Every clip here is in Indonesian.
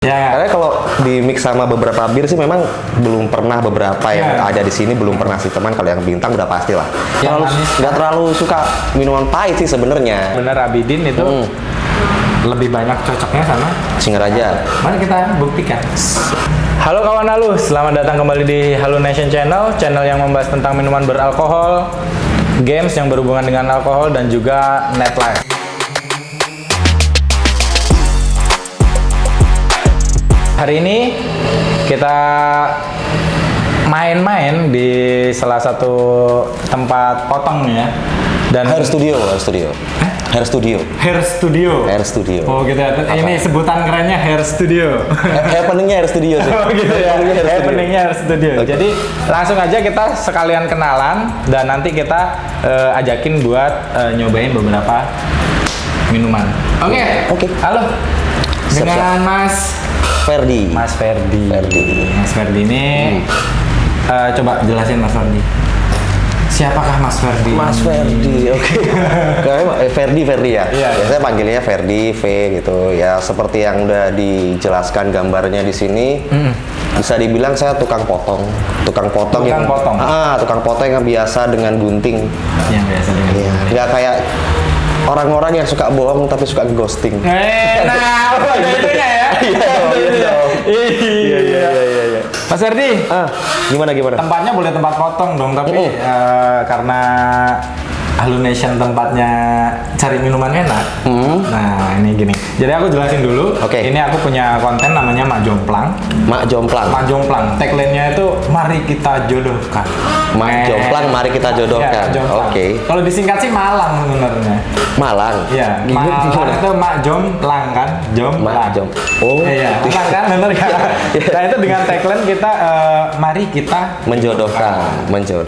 Ya. Karena kalau di mix sama beberapa bir sih memang belum pernah beberapa yang ada di sini belum pernah sih teman. Kalau yang bintang udah pasti lah. Nggak terlalu suka minuman pahit sih sebenarnya. Bener Abidin itu lebih banyak cocoknya sama Singaraja. Mari kita buktikan. Halo kawan halus, selamat datang kembali di Halo Nation Channel, channel yang membahas tentang minuman beralkohol, games yang berhubungan dengan alkohol, dan juga nightlife. Hari ini kita main-main di salah satu tempat potong ya. Dan Hair Studio. Hair Studio. Oh gitu ya. Ini sebutan kerennya Hair Studio. Happeningnya Hair Studio sih. Oh gitu ya. Happeningnya Hair Studio. Okay. Jadi langsung aja kita sekalian kenalan dan nanti kita ajakin buat nyobain beberapa minuman. Oke. Halo. Dengan Mas Ferdi ini coba jelasin Mas Ferdi. Siapakah Mas Ferdi? Oke. Ferdi ya. Iya. Saya panggilnya Ferdi, V gitu. Ya seperti yang udah dijelaskan gambarnya di sini. Bisa dibilang saya tukang potong yang biasa dengan gunting. Yang biasa dengan gunting. Nggak kayak orang-orang yang suka bohong tapi suka ghosting. Nah, ada itunya ya. Iya. Mas Ferdi, gimana? tempatnya boleh tempat potong dong, tapi karena Halo Nation tempatnya cari minuman enak. Nah, ini gini. Jadi aku jelasin dulu. Oke. Ini aku punya konten namanya Mak Jomplang. Tagline-nya itu mari kita jodohkan. Mak Jomplang, mari kita jodohkan. Ya, Oke. Kalau disingkat sih Malang sebenarnya. Malang. Iya. Malang itu Mak Jomplang kan? Oh. Iya. Malang kan, bener kan? Nah itu dengan tagline kita mari kita menjodohkan.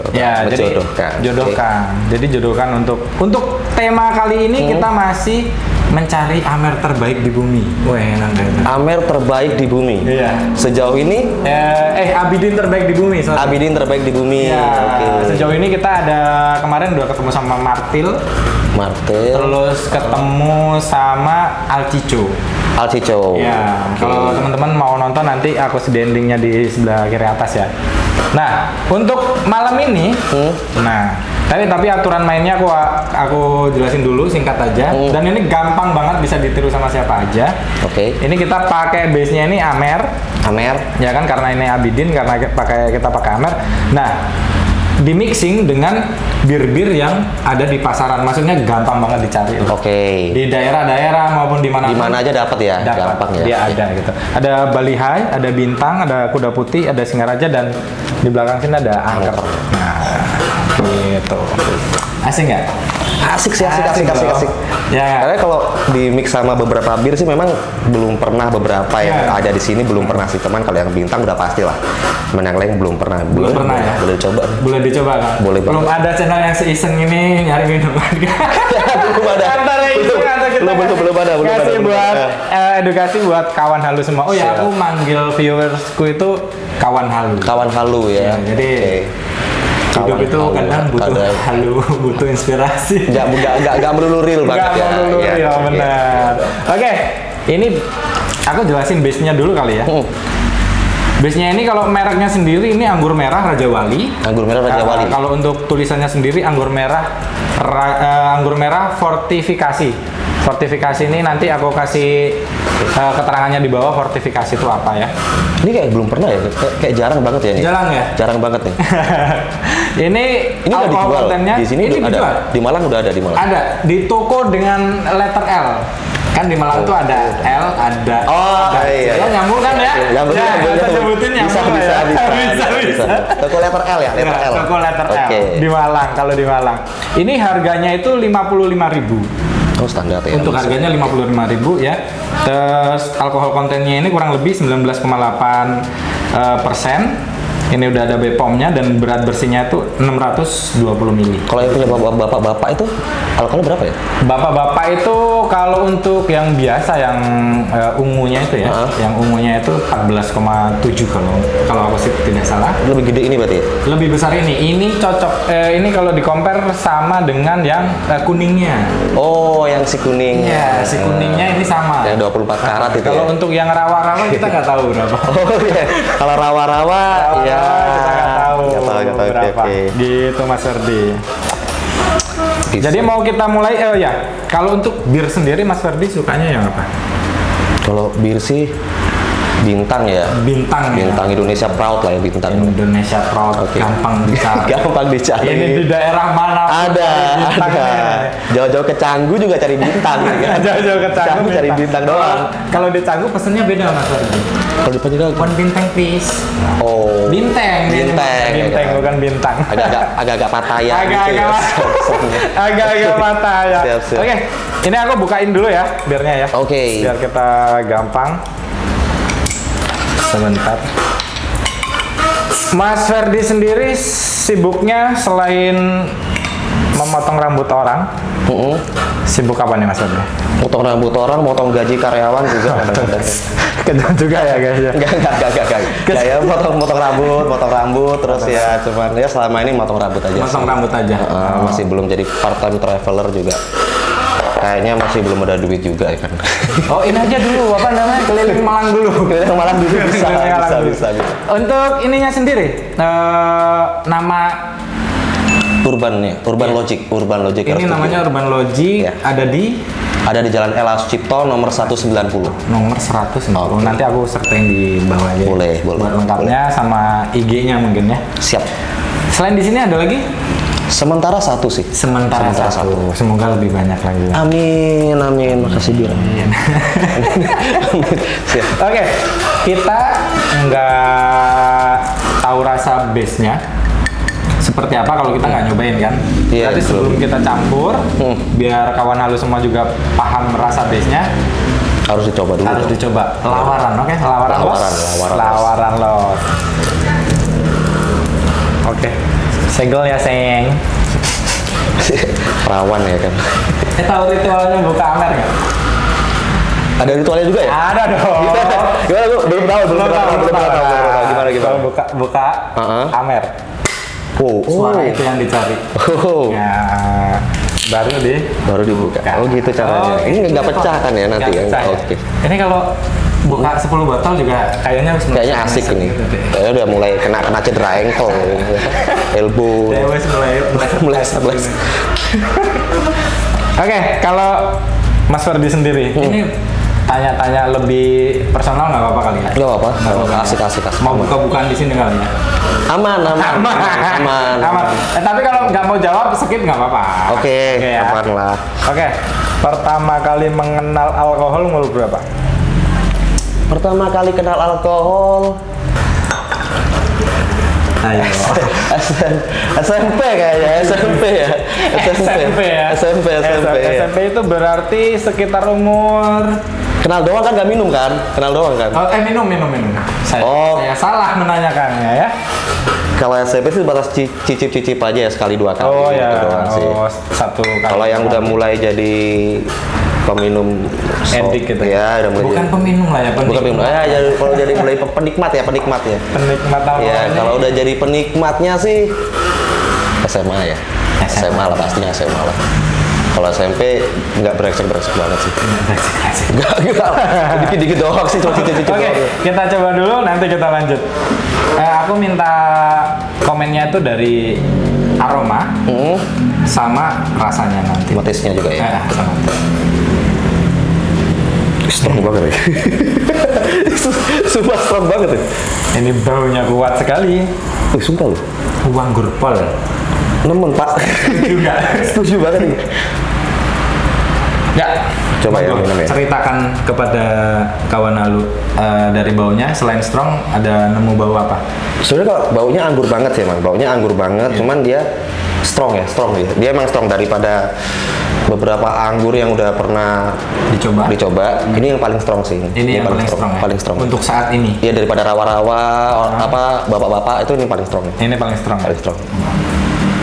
Ya, menjodohkan. Jodohkan. Jadi jodohkan untuk tema kali ini kita masih mencari Amer terbaik di bumi. Wah, enak. Amer terbaik di bumi. Iya. Sejauh ini Abidin terbaik di bumi. Sorry. Abidin terbaik di bumi. Iya. Oke. Sejauh ini kita kemarin udah ketemu sama Martil. Terus ketemu sama Alcico. Ya, kalau teman-teman mau nonton nanti aku sediain linknya di sebelah kiri atas ya. Nah, untuk malam ini, tapi aturan mainnya aku jelasin dulu singkat aja. Dan ini gampang banget bisa ditiru sama siapa aja. Oke. Ini kita pakai base-nya ini Amer. Ya kan, karena ini Abidin, karena kita pakai Amer. Nah, di mixing dengan bir-bir yang ada di pasaran, maksudnya gampang banget dicari. Oke. Di daerah-daerah maupun di mana. Di mana aja dapat ya. Gampang ya. Dia ada gitu. Ada Bali High, ada Bintang, ada Kuda Putih, ada Singaraja, dan di belakang sini ada Angker. Nah, gitu. Asik nggak? Asik. Ya. Karena kalau di mix sama beberapa bir sih memang belum pernah beberapa yang ada di sini belum pernah sih teman. Kalau yang bintang udah pasti lah. Yang lain belum pernah. Belum pernah ya. Boleh dicoba kan? Boleh banget. Belum ada channel yang seiseng ini nyari minuman. Belum ada. Antara iseng atau kita belum ada. buat edukasi buat kawan halu semua. Oh ya, aku manggil viewersku itu kawan halu. Kawan halu ya. Jadi hidup itu kadang butuh halu, butuh inspirasi. Nggak melulu real banget ya. Nggak melulu real, benar. Oke, ini aku jelasin base-nya dulu kali ya. Base-nya ini kalau mereknya sendiri ini anggur merah Raja Wali. Kalau untuk tulisannya sendiri anggur merah fortifikasi. Fortifikasi ini nanti aku kasih keterangannya di bawah. Fortifikasi itu apa ya? Ini kayak belum pernah ya, kayak jarang banget ya ini. Jarang banget nih. ini udah dijual di sini, ini ada dijual. Di Malang udah ada di Malang. Ada di toko dengan letter L. Kan di Malang itu ada L, ada iya. Ya, nyambung kan ya? Nyambung. Sebutin nyambung. Bisa. Toko letter L ya, Toko letter L. Di Malang, kalau di Malang. Ini harganya itu 55.000. Oh, standar ya. Untuk harganya 55.000 ya. Terus alkohol kontennya ini kurang lebih 19,8%. Ini udah ada BPOM-nya dan berat bersihnya itu 620 mili. Kalau yang punya bapak-bapak itu alkoholnya berapa ya? Bapak-bapak itu kalau untuk yang biasa yang ungunya itu ya, yang ungunya itu 14,7 kalau aku sih tidak salah. Lebih gede ini berarti ya? Lebih besar ini. Ini cocok ini kalau di-compare sama dengan yang kuningnya. Oh, yang si kuning. Iya, si kuningnya ini sama. Yang 24 karat itu. Kalau untuk yang rawa-rawa kita nggak tahu berapa. Oh iya. Kalau rawa-rawa ya kita nggak tahu berapa. Okay. Gitu Mas Ferdi. Jadi mau kita mulai ya. Kalau untuk bir sendiri Mas Ferdi sukanya yang apa? Kalau bir sih bintang ya. Bintang Indonesia Proud lah ya, bintang. Indonesia Proud, gampang dicari. Gampang dicari. Ini di daerah mana? Ada. Jauh-jauh ke Canggu juga cari bintang. Jauh-jauh ke Canggu cari bintang doang. Kalau di Canggu pesennya beda Mas Ferdi. Kalau di Panjang One bintang please. Oh. Bintang bukan bintang. Agak-agak Pattaya. Agak-agak Pattaya. Oke, ini aku bukain dulu ya birnya ya. Oke. Biar kita gampang. Sebentar. Mas Ferdi sendiri sibuknya selain memotong rambut orang, sibuk apa nih Mas Ferdi? Potong rambut orang, motong gaji karyawan juga kadang-kadang. Kejam juga ya guys ya? Enggak. Ya motong rambut, terus ya cuman ya selama ini motong rambut aja. Motong rambut aja. Masih belum jadi part time traveler juga. Kayaknya masih belum ada duit juga ya kan. Oh ini aja dulu, apa namanya, keliling Malang dulu. Keliling Malang dulu bisa. Untuk ininya sendiri, nama Urban Logic. Ini namanya Urban Logic, ya. ada di Jalan Ella Sucipto nomor 190. Nomor 190. Okay. Nanti aku sertain di bawah aja. Boleh. Buat lengkapnya sama IG-nya mungkin ya. Siap. Selain di sini ada lagi? Sementara satu sih. Sementara satu. Semoga lebih banyak lagi. Amin. Makasih Bir. Oke, kita nggak tahu rasa base-nya seperti apa kalau kita nggak nyobain kan. Berarti sebelum kita campur, biar kawan halus semua juga paham rasa base-nya, harus dicoba dulu. Harus dicoba. Lawaran, oke? Lawaran los. Oke. Segel ya, Seng. Perawan ya kan. Tahu ritualnya buka Amer nggak? Ada ritualnya juga ya? Ada dong. Gimana lu? Belum tahu. Gimana? Buka Amer. Suara itu yang dicari. Ya, baru dibuka. Oh gitu caranya. Ini nggak pecah kan ya nanti ya? Oke. Ini kalau buka 10 botol juga kayaknya asik ini. Kayaknya udah mulai kena cedera ankle, elbow. Mulai stabilis. Oke, kalau Mas Ferdi sendiri, ini tanya-tanya lebih personal nggak apa-apa kali ya? Nggak apa-apa. Asik. Mau buka-bukaan di sini kali ya? Aman. Tapi kalau nggak mau jawab, skip nggak apa-apa. Oke, aman lah. Oke, pertama kali mengenal alkohol umur berapa? Pertama kali kenal alkohol, ayo. SMP kayaknya, SMP itu berarti sekitar umur. Kenal doang kan, nggak minum kan? Oh, minum. Saya salah menanyakannya ya. Kalau SMP sih batas cicip aja ya, sekali 2 kali. Oh ya. Gitu doang sih. Satu kali. Kalau yang udah mulai jadi peminum edik gitu ya, udah mulai bukan peminum lah ya, bukan peminum ya, kalau jadi mulai penikmat ya penikmat alkohol ya. Kalau udah jadi penikmatnya sih SMA ya, SMA lah pastinya SMA lah. Kalau SMP nggak brengsek banget sih. Nggak dikit doang sih, cuma cicip. Oke, kita coba dulu, nanti kita lanjut. Aku minta komennya itu dari aroma sama rasanya nanti. Matisnya juga ya. Sama. Strong banget ya. Sumpah strong banget ya. Ini baunya kuat sekali. Sumpah loh. Anggur pol. Nemen Pak. Setuju banget nih. Ya, coba ya minum ya. Ceritakan kepada kawan Halu dari baunya, selain strong ada nemu bau apa? Sebenarnya kalau baunya anggur banget sih, Bang. Baunya anggur banget, cuman dia strong dia. Dia emang strong daripada beberapa anggur yang udah pernah dicoba. Ini yang paling strong sih. Ini yang paling strong. Paling strong. Untuk saat ini. Iya, daripada rawa-rawa apa bapak-bapak itu ini paling strong. Ini paling strong. Paling strong.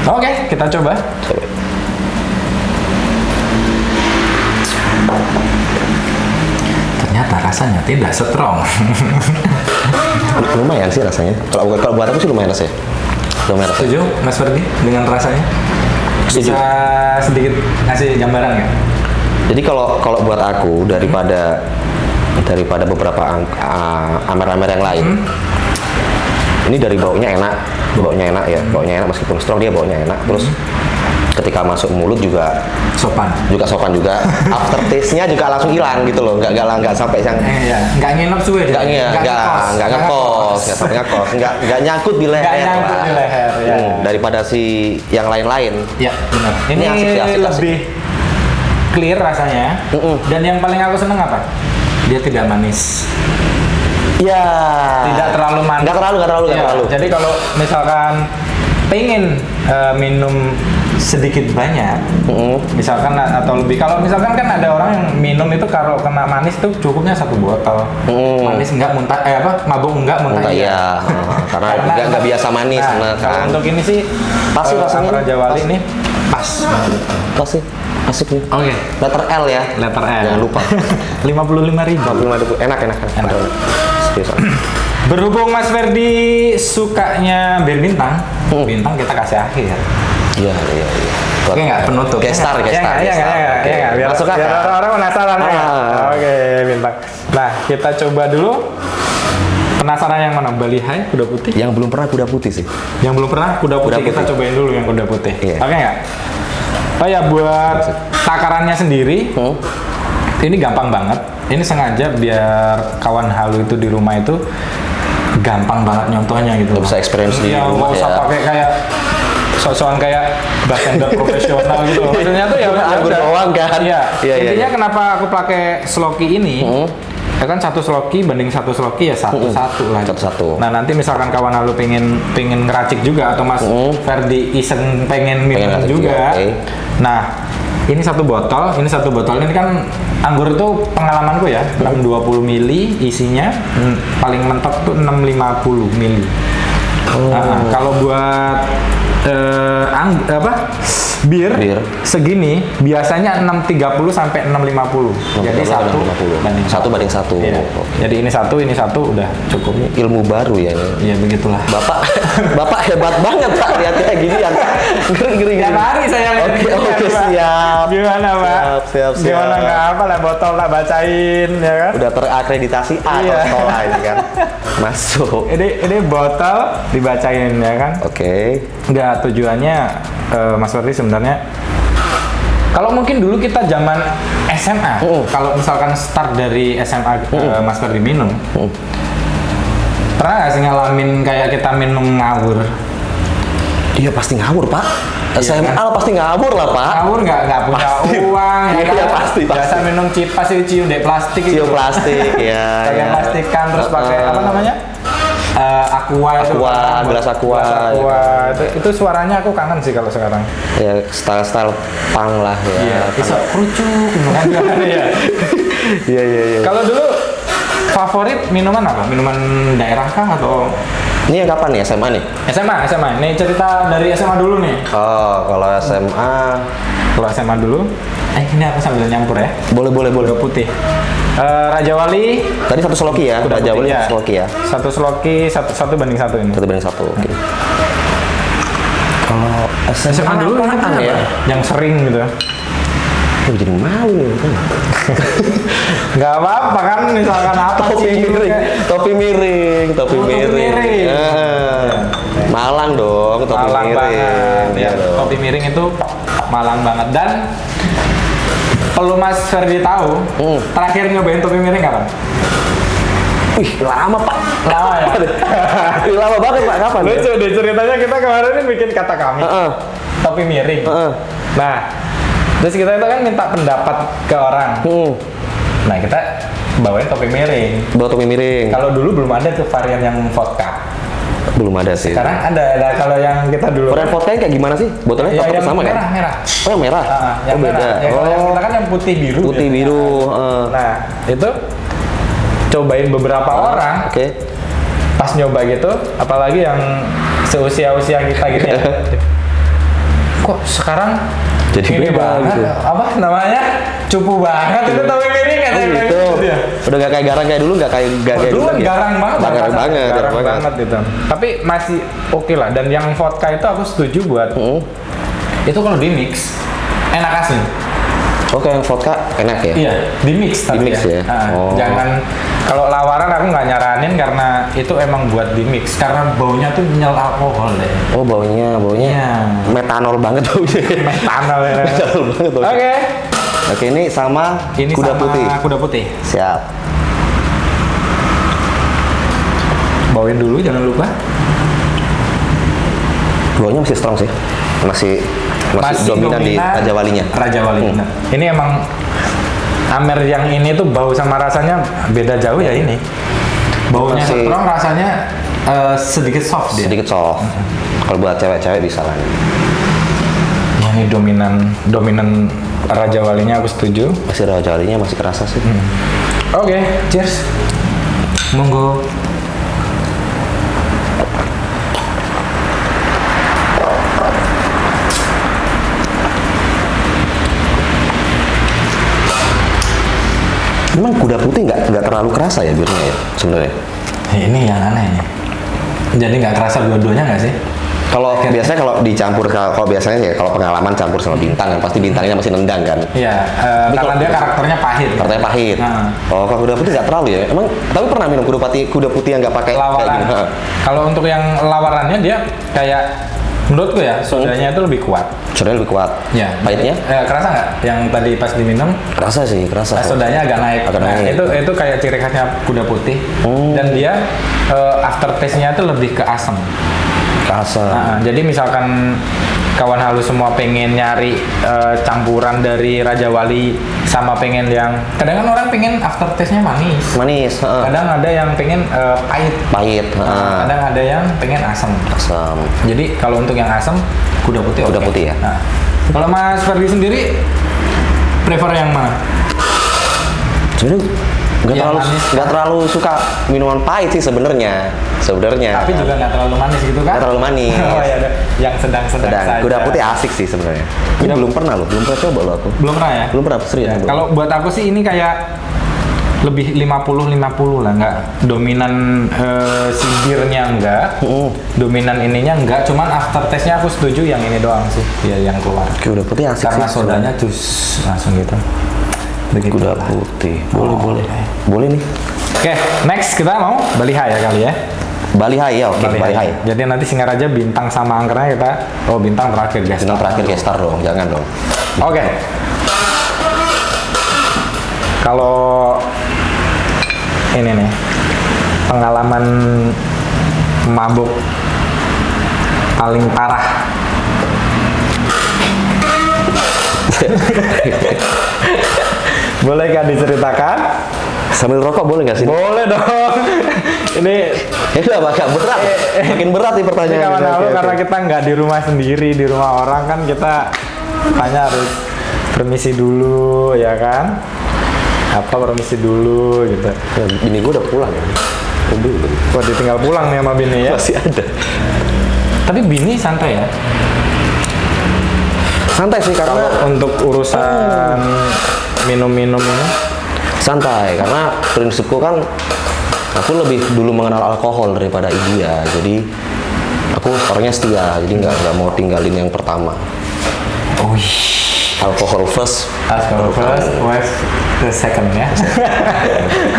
Oke, kita coba. Ternyata rasanya tidak strong. Lumayan sih rasanya. Kalau buat aku sih lumayan rasanya. Setuju, Mas Ferdi, dengan rasanya? Bisa sedikit ngasih gambaran nggak? Jadi kalau buat aku daripada beberapa amer-amer yang lain, ini dari baunya enak ya, baunya enak meskipun strong dia baunya enak. Terus ketika masuk mulut juga sopan juga. After taste-nya juga langsung hilang gitu loh, nggak sampai yang nggak nginep suwe, nggak nyangkut di leher. Daripada si yang lain-lain. Ya benar. Ini asik. Lebih clear rasanya. Dan yang paling aku seneng apa? Dia tidak manis. Ya. Tidak terlalu manis. Nggak terlalu. Jadi kalau misalkan pengen minum sedikit banyak, misalkan atau lebih. Kalau misalkan kan ada orang yang minum itu kalau kena manis tuh cukupnya 1 botol. Manis enggak muntah, mabuk enggak muntah iya. Karena nggak biasa manis. Nah, kalau untuk ini sih pasti rasanya Raja Wali nih pas. Pasti asik nih. Oke. Letter L ya. Letter L. Jangan lupa. 55.000. Enak. Serius. Berhubung Mas Ferdi sukanya bir bintang, bintang kita kasih akhir. Iya. Oke, nggak penutup. Gestar. Iya. Biar orang penasaran. Oke, bintang. Nah, kita coba dulu. Penasaran yang mana? Bali High, kuda putih? Yang belum pernah kuda putih sih. Yang belum pernah kuda putih. Kita cobain dulu yang kuda putih. Oke nggak? Oh ya, buat takarannya sendiri, ini gampang banget. Ini sengaja biar kawan halu itu di rumah itu gampang banget nyontohnya gitu. Bisa experience di rumah ya. Nggak usah pakai kayak sok-sokan kayak bartender profesional gitu. Maksudnya tuh ya anggur doang kan. Iya. Intinya kenapa aku pakai sloki ini? Ya kan 1 sloki banding 1 sloki ya satu lah. Satu. Nah nanti misalkan kawan halu pengen ngeracik juga atau Mas Ferdi iseng pengen minum juga. Nah ini 1 botol, ini kan anggur itu pengalamanku ya 620 ml isinya, paling mentok tuh 650 ml. Kalau buat bir segini biasanya 630 sampai 650. Jadi 1 banding 1. Iya. Jadi ini satu udah cukup. Ilmu baru ya. Iya begitulah. Bapak hebat banget Pak, lihatnya gini ya. Ngeri. Tiap hari saya Oke, siap. Gimana Pak? Siap. Gimana nggak apa lah botol lah bacain ya kan? Udah terakreditasi A sekolah ini kan. Masuk. Ini botol dibacain ya kan? Oke. Nggak, tujuannya Mas Ferdi sebenarnya kalau mungkin dulu kita zaman SMA, kalau misalkan start dari SMA Mas Ferdi minum, pernah nggak sih ngalamin kayak kita minum ngawur? Iya pasti ngawur Pak. SMA pasti ngawur lah Pak. Ngawur nggak punya uang ya kan? Iya pasti. Biasa minum cipas itu cium dek plastik. Cium plastik ya. Pakai plastikan terus pakai apa namanya? Aqua, gelas aqua. Itu suaranya aku kangen sih kalau sekarang. Ya style punk lah ya. Iya. Bisa kerucuk minuman ya. Iya. Kalau dulu favorit minuman apa? Minuman daerah kah atau? Ini yang kapan nih SMA nih? SMA. Nih cerita dari SMA dulu nih. Oh, kalau SMA dulu. Ini aku sambil nyampur ya. Boleh. Kuda putih. Raja Wali. Tadi 1 sloki ya. Raja Wali 1 sloki ya. 1 sloki 1 banding 1 ini. 1 banding 1. Oke. Kalau SMA dulu kan ya, yang sering gitu. Jadi malu nih. Nggak apa-apa kan, misalkan apa Topi miring. Malang dong, topi Malang miring. Banget. Ya, topi miring itu Malang banget. Dan perlu Mas Ferdi tahu, terakhir nyobain topi miring kapan? Wih, lama Pak. Lama ya? Lama banget Pak, kapan? Lucu deh ceritanya, kita kemarin ini bikin kata kami. Topi miring. Nah, terus kita itu kan minta pendapat ke orang. Nah, kita bawain topi miring. Bawa topi miring. Kalau dulu belum ada tuh varian yang vodka. Belum ada sih. Sekarang ada kalau yang kita dulu. Varian vodka kayak gimana sih? Botolnya yang sama merah, kan? Merah. Oh yang merah? Yang beda. Merah. Ya, kalau yang kita kan yang putih biru. Putih biru. Nah itu cobain beberapa orang. Oke. Pas nyoba gitu, apalagi yang seusia-usia kita gitu ya. Kok sekarang jadi ini beda banget, gitu. apa namanya, cupu banget itu tahu miring katanya gitu. Udah gak kayak garang kayak dulu, gak kayak dulu kan garang banget, garang banget itu. Tapi masih oke lah. Dan yang vodka itu aku setuju buat itu kalau di mix enak asli. Oke, yang vodka enak ya? Iya, di mix ya. Jangan kalau lawaran aku nggak nyaranin karena itu emang buat di mix karena baunya tuh nyel alkohol deh. Oh baunya metanol banget baunya. Metanol ya. Metanol banget baunya. Oke, ini sama kuda putih. Siap. Bawain dulu jangan lupa. Baunya masih strong sih. Masih dominan di Raja Walinya. Ini emang Amer yang ini tuh bau sama rasanya beda jauh ya ini. Baunya strong, rasanya sedikit soft dia. Sedikit soft. Kalau buat cewek-cewek bisa lah. Ini dominan Raja Walinya aku setuju. Masih Raja Walinya masih kerasa sih. Oke, cheers. Monggo. Emang kuda putih nggak terlalu kerasa ya birnya ya sebenarnya? Ini yang aneh. Jadi nggak kerasa dua-duanya nggak sih? Kalau biasanya kalau dicampur kalau biasanya ya kalau pengalaman campur sama bintang kan pasti bintangnya masih nendang kan. Iya, karena dia karakternya pahit. Karakternya pahit. Oh, kalau kuda putih nggak terlalu ya. Emang tapi pernah minum kuda putih yang nggak pakai lawaran. Kalau untuk yang lawarannya dia kayak menurutku ya sodanya itu lebih kuat. Sodanya lebih kuat. Ya. Pahitnya? Kerasa nggak? Yang tadi pas diminum? Kerasa sih, kerasa. Sodanya agak naik. Itu kayak ciri khasnya kuda putih. Dan dia after taste-nya itu lebih ke asam. Jadi misalkan kawan halus semua pengen nyari campuran dari Raja Wali sama pengen yang kadang kan orang pengen after taste-nya manis. Kadang ada yang pengen pahit. Kadang ada yang pengen asam. Jadi kalau untuk yang asam kuda putih ya. Kalau Mas Ferdi sendiri prefer yang mana? Nggak terlalu suka minuman pahit sih sebenarnya. Tapi juga nggak terlalu manis gitu kan? Nggak terlalu manis. Oh ya, yang sedang-sedang saja. Kuda putih asik sih sebenarnya. Ini belum pernah coba lo aku. Belum pernah ya? Belum pernah serius. Kalau buat aku sih ini kayak lebih 50-50 lah, nggak dominan sibirnya enggak, dominan ininya enggak, cuman after taste-nya aku setuju yang ini doang sih, ya yang keluar. Kuda putih asik karena sih. Karena sodanya jus langsung gitu. Begitu kuda putih. Boleh nih. Oke, next kita mau Bali High ya kali ya. Bali High ya, oke. Bali High. Jadi nanti Singaraja bintang sama angkernya kita, bintang terakhir guys. Bintang terakhir gestar dong, jangan dong. Oke. Kalau ini nih pengalaman mabuk paling parah. Bolehkah diceritakan? Sambil rokok boleh nggak sih? Boleh dong. Ini agak berat. Makin berat nih pertanyaan. Kawan lalu karena kita nggak di rumah sendiri, di rumah orang kan kita tanya harus permisi dulu ya kan? Permisi dulu gitu. Bini gue udah pulang ya. Wah, ditinggal pulang nih sama bini ya? Masih ada. Tapi bini santai ya? Santai sih karena untuk urusan minum-minum ini santai karena prinsipku kan aku lebih dulu mengenal alkohol daripada dia, jadi aku orangnya setia, jadi nggak mau tinggalin yang pertama. Alkohol first, wife the second ya.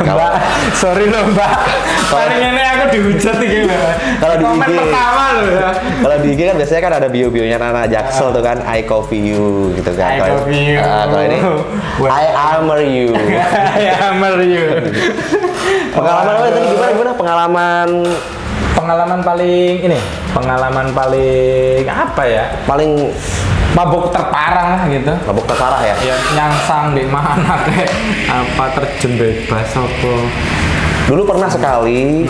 Mbak, sorry loh Mbak. Paling ini aku dihujat nih kalau di IG pertama loh ya. Kalau di IG kan biasanya kan ada bio-bionya Nana Jaksel tuh kan, I coffee you gitu kan. I coffee you. Kalau ini I armor you. I armor you. Pengalaman apa tadi gimana? Pengalaman paling apa ya? Paling mabuk terparah lah gitu. Mabuk terparah ya? Ya nyangsang di mana kayak apa terjun bebas apa. Dulu pernah sekali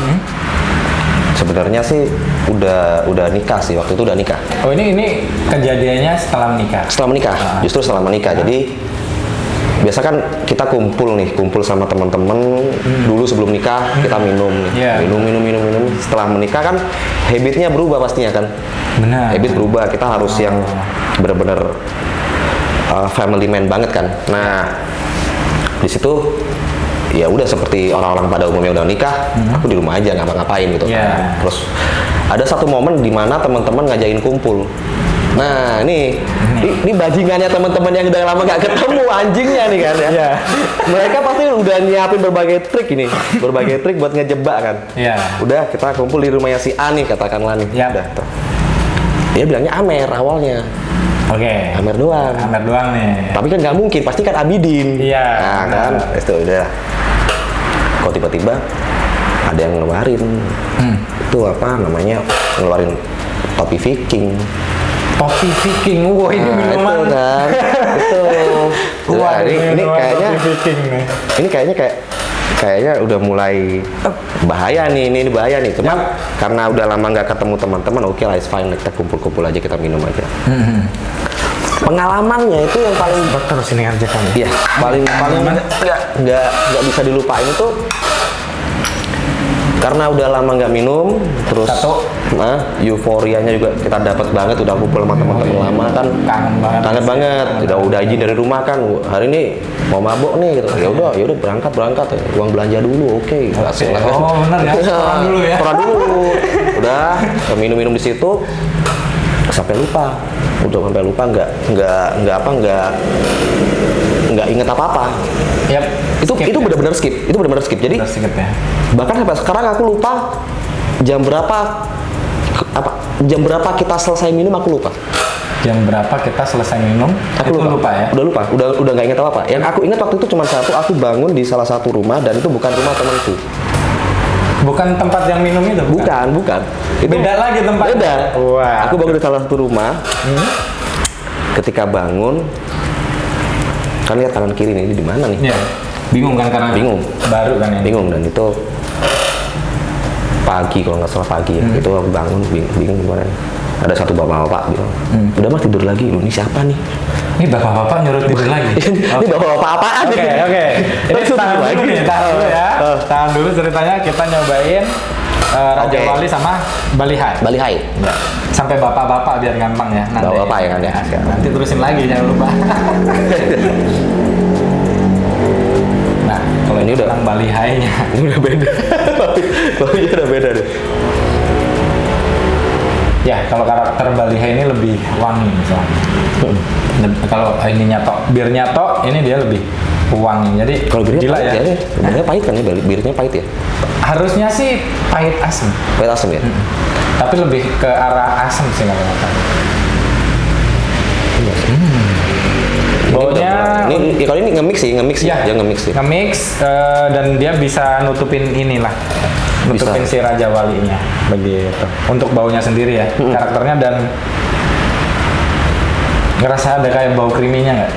Sebenarnya sih udah nikah sih, waktu itu udah nikah. Oh, ini kejadiannya setelah menikah. Setelah menikah, justru setelah menikah. Jadi biasa kan kita kumpul sama teman-teman dulu sebelum nikah, kita minum. Minum. Setelah menikah kan habitnya berubah pastinya kan. Benar. Habit berubah, kita harus yang benar-benar family man banget kan. Nah, di situ ya udah seperti orang-orang pada umumnya udah nikah, aku di rumah aja nggak ngapa-ngapain gitu kan. Terus ada satu momen di mana teman-teman ngajakin kumpul. Nah, ini bajingannya teman-teman yang udah lama nggak ketemu, anjingnya nih kan ya. Mereka pasti udah nyiapin berbagai trik buat ngejebak kan. Udah, kita kumpul di rumahnya si A nih, katakanlah nih. Udah, tuh. Dia bilangnya Amer awalnya. Oke. Amer doang nih. Tapi kan nggak mungkin, pasti kan Abidin. Nah kan, itu udah. Kok tiba-tiba ada yang ngeluarin itu apa namanya, ngeluarin topi Viking. Wah, ini minuman itu kan itu. Wah, ini kayaknya udah mulai bahaya nih, ini bahaya nih. Cuma karena udah lama nggak ketemu teman-teman, oke lah, it's fine, kita kumpul-kumpul aja, kita minum aja. Pengalamannya itu yang paling terus ini aja kan. Iya, paling nggak bisa dilupain itu karena udah lama nggak minum, terus euforianya juga kita dapat banget, udah kumpul sama teman-teman lama kan, kangen banget. Udah izin dari rumah kan, hari ini mau mabok nih gitu. Ya udah berangkat uang belanja dulu, oke. Oh benar ya, sekolah dulu. Udah minum di situ sampai lupa, nggak inget apa-apa. Itu benar-benar skip. Jadi bahkan sampai sekarang aku lupa jam berapa kita selesai minum, aku lupa. Jam berapa kita selesai minum? Aku lupa ya. Udah nggak inget apa-apa. Yang aku ingat waktu itu cuma satu, aku bangun di salah satu rumah dan itu bukan rumah temanku. Bukan tempat yang minum itu? Bukan. Itu beda lagi tempatnya? Beda. Wah. Aku bangun di salah satu rumah. Ketika bangun, kan lihat kanan kiri nih, ini di mana nih? Iya. Bingung kan karena baru kan ya? Bingung, dan itu pagi, kalau nggak salah pagi ya. Itu aku bangun bingung gimana nih. Ada satu bapak-bapak bilang, udah mas tidur lagi. Ini siapa nih? Ini bapak-bapak nyuruh tidur lagi? Ini bapak-bapak apaan nih? Oke. Ini tahan dulu nih, tahan dulu ceritanya. Kita nyobain Raja Wali sama Balihai. Ya. Sampai bapak-bapak biar gampang ya. Bapak-bapak ya kan ya. Nanti terusin lagi, jangan lupa. Nah, kalau ini udah Balihainya. Ini udah beda. Baunya udah beda deh. Ya, kalau karakter Balihai ini lebih wangi misalnya. Kalau ini birnya tok, ini dia lebih wangi. Jadi kalau birnya gila pahit ya. Sebenarnya pahit kan ya, birnya pahit ya. Harusnya sih pahit asam. Pahit asam ya. Tapi lebih ke arah asam sih kalau kata. Baunya kalau ini nge-mix sih. Ya, nge-mix sih. Nge-mix dan dia bisa nutupin nutupin si Raja Walinya begitu. Untuk baunya sendiri ya, karakternya, dan ngerasa ada kayak bau kriminya nggak?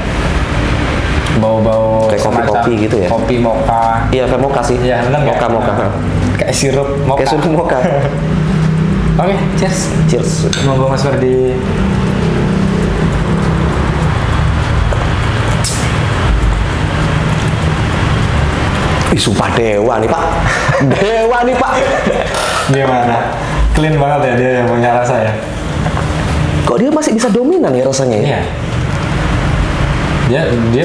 Bau-bau kayak kopi-kopi gitu ya? Kopi mocha. Iya, kayak mocha sih. Iya, benar. Mocha. Kayak sirup mocha. Oke, cheers. Monggo Mas Ferdi. Sumpah dewa nih Pak. Gimana? Clean banget ya dia yang punya rasa ya. Kok dia masih bisa dominan ya rasanya ya? Iya. Dia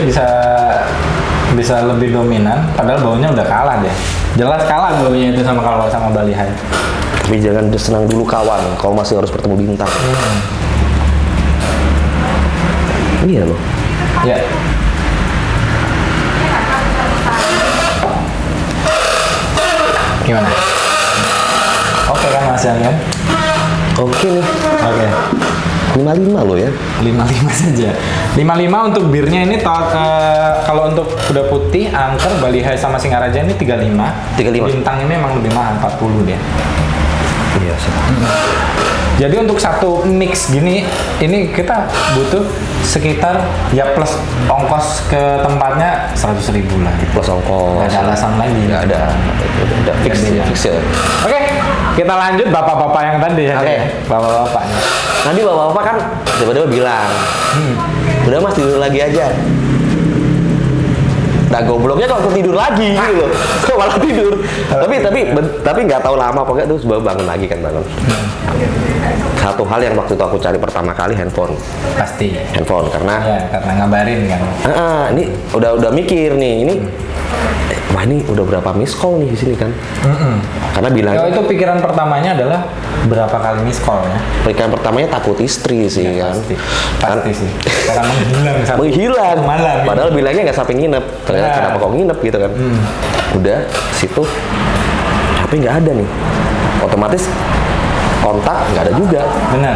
bisa lebih dominan, padahal baunya udah kalah dia. Jelas kalah baunya itu sama Balihai. Tapi jangan senang dulu kawan, kau masih harus bertemu bintang. Iya loh. Ya. Gimana? Oke kan Mas Yan kan? Oke nih. Oke. 55 loh ya. 55 saja. 55 untuk birnya ini kalau untuk udah putih, angker, Balihai sama Singaraja ini 35. Bintang ini memang lebih mahal, 40 dia. Iya sih. Jadi untuk satu mix gini, ini kita butuh sekitar ya plus ongkos ke tempatnya 100.000 lah. Plus ongkos. Nggak ada alasan lagi. Nggak ada. Udah fix ya. Oke, Kita lanjut bapak-bapak yang tadi ya. Oke. Bapak-bapaknya. Nanti bapak-bapak kan tiba-tiba bilang, udah mas tidur lagi aja. Nah gobloknya kok aku tidur lagi gitu loh, kok malah tidur. Tapi nggak tahu lama pokoknya terus baru bangun lagi kan bangun. Satu hal yang waktu itu aku cari pertama kali handphone. Pasti. Handphone karena ngabarin kan. Ini udah mikir nih ini. Wah ini udah berapa miss call nih di sini kan? Karena bilang. Itu pikiran pertamanya adalah berapa kali miss call ya? Pikiran pertamanya takut istri sih kan. Pasti sih. Karena menghilang. Malam. Padahal bilangnya nggak sampai nginep. Ternyata kenapa kok nginep gitu kan? Udah situ HP nggak ada nih. Otomatis kontak nggak ada juga. Benar.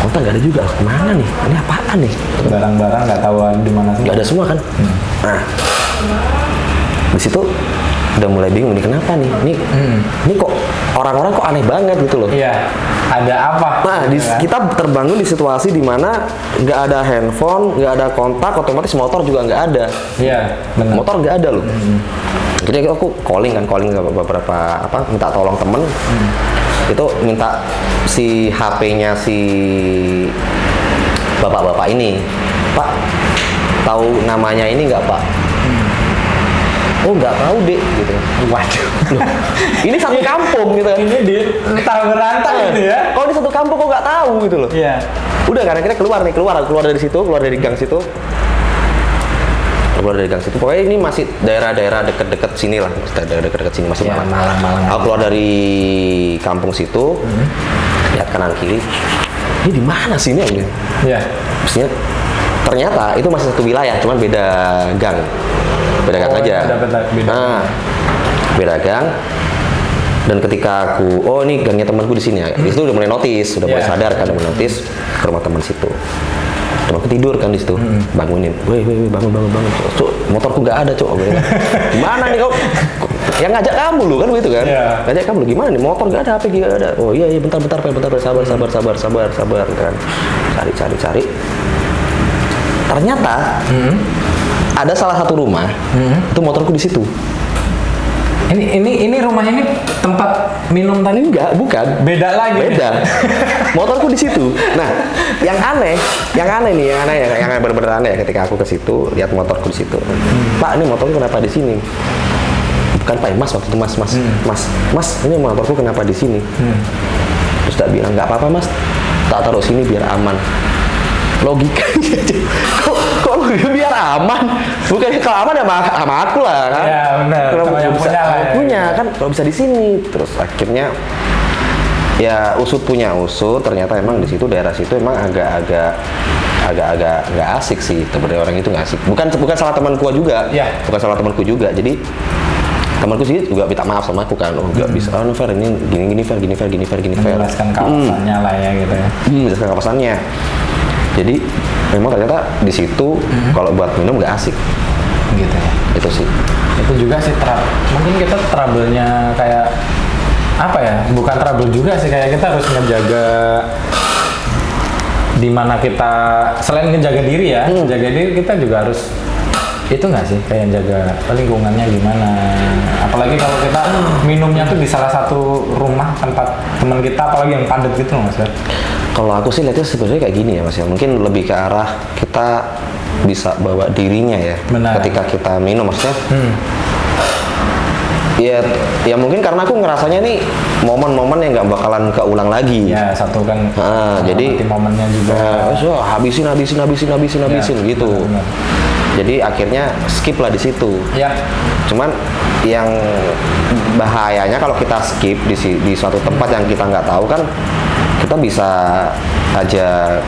Kontak nggak ada juga. Kemana nih? Ini apaan nih? Barang-barang nggak tahu di mana sih. Nggak ada semua kan? Nah. Di situ udah mulai bingung nih kenapa nih ini kok orang-orang kok aneh banget gitu loh. Iya, ada apa? Nah kita terbangun di situasi dimana nggak ada handphone, nggak ada kontak, otomatis motor juga nggak ada. Iya, benar. Motor nggak ada loh. Jadi aku calling ke beberapa minta tolong temen. Itu minta si HP-nya si bapak-bapak ini, Pak tahu namanya ini nggak Pak? Oh nggak tahu dek gitu. Waduh. Ini satu kampung gitu. Ini di entah berantah gitu ya. Kalau di satu kampung kok nggak tahu gitu loh. Iya. Udah karena kita keluar dari situ, keluar dari gang situ. Pokoknya ini masih daerah-daerah deket-deket sini lah, daerah deket-deket sini masih ya, Malang. Aku keluar dari kampung situ, lihat kanan kiri. Ini di mana sih ini? Iya. Maksudnya ternyata itu masih satu wilayah, cuman beda gang. Beda gang aja. Beda gang. Dan ketika aku, ini gangnya temanku di sini ya. Di situ udah mulai notice, udah mulai sadar kan, udah mulai notice ke rumah teman situ. Temanku tidur kan di situ, bangunin, woi bangun. Cuk, motorku nggak ada cuk. Gimana nih kau? Yang ngajak kamu lu kan begitu kan? Ngajak kamu lu gimana nih? Motor nggak ada, HP nggak ada. Oh iya bentar, sabar kan. Cari. Ternyata ada salah satu rumah, itu motorku di situ. Ini rumah ini tempat minum tadi? Enggak, bukan. Beda lagi. Beda. Motorku di situ. Nah, yang aneh benar-benar aneh ya ketika aku ke situ lihat motorku di situ. Pak, ini motorku kenapa di sini? Bukan Pak, Mas waktu itu Mas, ini motorku kenapa di sini? Terus tak bilang nggak apa-apa Mas, tak taruh sini biar aman. Logikanya kok biar aman, bukannya kalau aman sama aku lah kan? Iya benar. Kalau yang punya kan kalau bisa di sini. Terus akhirnya ya usut ternyata emang di situ daerah situ emang agak nggak asik sih sebenarnya orang itu nggak asik. Bukan salah temanku juga. Bukan salah temanku juga. Jadi temanku sih juga minta maaf sama aku kan, nggak bisa, Fer ini gini Fer. Menjelaskan kawasannya lah ya gitu ya. Menjelaskan kawasannya. Jadi memang ternyata di situ kalau buat minum nggak asik. Gitu ya. Itu sih. Itu juga sih mungkin kita trouble-nya kayak apa ya? Bukan trouble juga sih, kayak kita harus ngejaga di mana kita selain ngejaga diri ya, jaga diri kita juga harus itu nggak sih kayak jaga lingkungannya gimana, apalagi kalau kita minumnya tuh di salah satu rumah tempat teman kita, apalagi yang padat gitu loh Mas. Kalau aku sih lihatnya sebenarnya kayak gini ya Mas ya, mungkin lebih ke arah kita bisa bawa dirinya ya. Benar. Ketika kita minum maksudnya ya mungkin karena aku ngerasanya nih momen-momen yang nggak bakalan keulang lagi. Ya satu kan. Jadi momennya juga. Habisin gitu. Benar. Jadi akhirnya skip lah di situ. Ya. Cuman yang bahayanya kalau kita skip di suatu tempat yang kita nggak tahu kan, kita bisa aja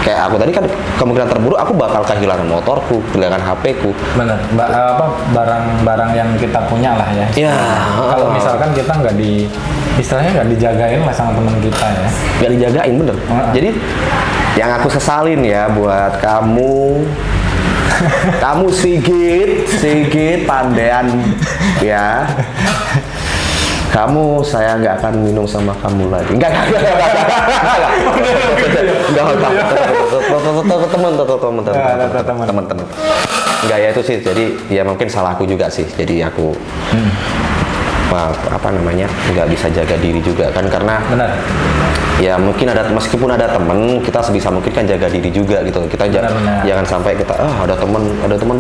kayak aku tadi kan kemungkinan terburuk aku bakal kehilangan motorku, kehilangan HP-ku. Bener. Barang-barang yang kita punya lah ya. Iya. Kalau misalkan kita istilahnya nggak dijagain lah sama teman kita ya. Nggak dijagain bener. Jadi yang aku sesalin ya buat kamu Sigit Pandean ya. Saya nggak akan minum sama kamu lagi. Enggak. Teman-teman. Enggak, ya itu sih. Jadi ya mungkin salahku juga sih. Jadi aku. apa namanya, nggak bisa jaga diri juga kan, karena benar. Ya mungkin meskipun ada temen, kita sebisa mungkin kan jaga diri juga gitu. Kita jangan sampai kita ada teman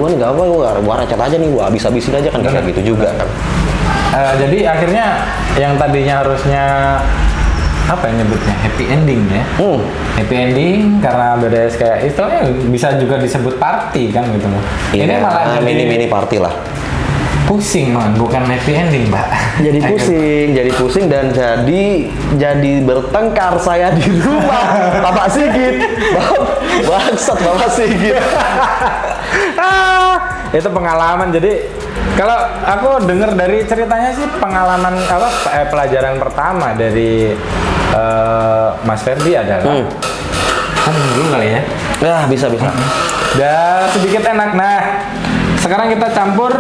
gue nih nggak apa, gua recet aja nih, gua habis-habisin aja kan, kayak gitu juga kan. Jadi akhirnya yang tadinya harusnya apa yang nyebutnya happy ending ya, happy ending karena BDS kayak istilahnya bisa juga disebut party kan gitu loh. Ini malah mini party lah. Pusing man, bukan happy ending mbak. Jadi pusing dan jadi bertengkar saya di rumah. Bapak Sigit, bangsat Bapak Sigit. Itu pengalaman. Jadi kalau aku dengar dari ceritanya sih pengalaman pelajaran pertama dari Mas Ferdi adalah kan dulu kali ya. Bisa. Dan sedikit enak. Nah, sekarang kita campur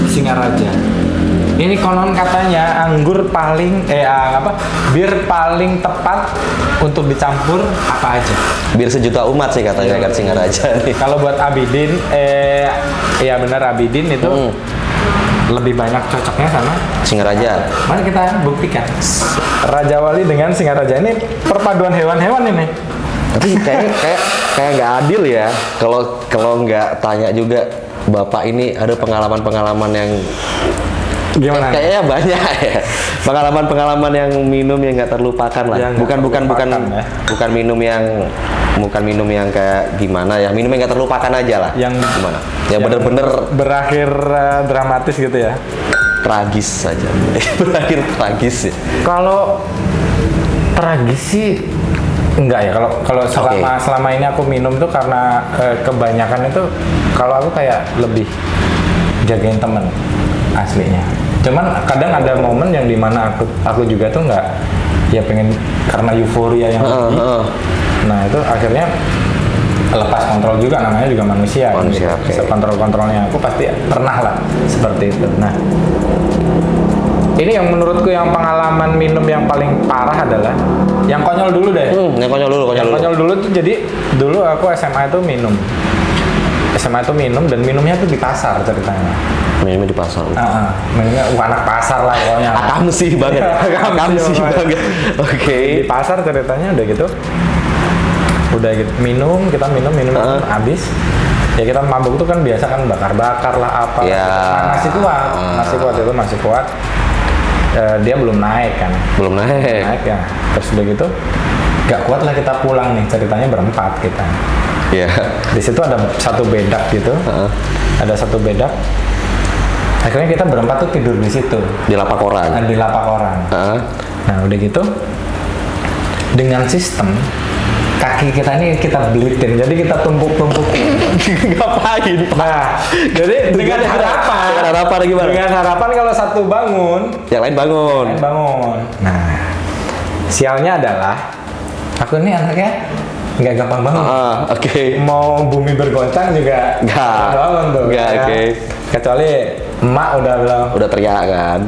Singaraja. Ini konon katanya anggur paling bir paling tepat untuk dicampur apa aja. Bir sejuta umat sih katanya kan Singaraja nih. Kalau buat Abidin ya benar Abidin itu lebih banyak cocoknya sama Singaraja. Mari kita buktikan. Raja Wali dengan Singaraja ini perpaduan hewan-hewan ini. Tapi kayak nggak adil ya kalau nggak tanya juga Bapak ini ada pengalaman-pengalaman yang gimana? Kayaknya banyak ya. Pengalaman-pengalaman yang minum yang nggak terlupakan lah. Bukan minum yang kayak gimana ya. Minum yang nggak terlupakan aja lah. Yang gimana? Yang bener-bener berakhir dramatis gitu ya. Tragis saja. Berakhir tragis ya. Kalau tragis sih enggak ya, kalau selama ini aku minum tuh karena kebanyakan itu kalau aku kayak lebih jagain temen aslinya. Cuman kadang ada momen yang dimana aku juga tuh nggak ya pengen karena euforia yang tinggi. Nah itu akhirnya lepas kontrol juga, namanya juga manusia gitu. Okay. Kontrolnya aku pasti pernah lah seperti itu. Nah ini yang menurutku yang pengalaman minum yang paling parah adalah yang konyol dulu deh. Yang konyol dulu tuh jadi dulu aku SMA itu minum dan minumnya tuh di pasar ceritanya. Minumnya di pasar. Minumnya anak pasar lah pokoknya. Akamsi banget. Oke. Di pasar ceritanya udah gitu minum habis. Ya kita mabuk tuh kan biasa kan bakar-bakar lah apa. Ya. Masih kuat. Dia belum naik kan. Belum naik ya. Terus udah gitu gak kuat lah kita pulang nih, ceritanya berempat kita. Iya. Di situ ada satu bedak gitu. Ada satu bedak. Akhirnya kita berempat tuh tidur di situ. Di lapak orang. Nah udah gitu dengan sistem kaki kita ini kita belitin, jadi kita tumpuk-tumpukin. Ngapain? Nah, jadi dengan harapan kalau satu bangun, yang lain bangun. Nah, sialnya adalah aku ini anaknya nggak gampang bangun. Oke. Mau bumi bergoncang juga nggak bangun tuh. Oke. Kecuali emak udah bilang. Udah teriak kan.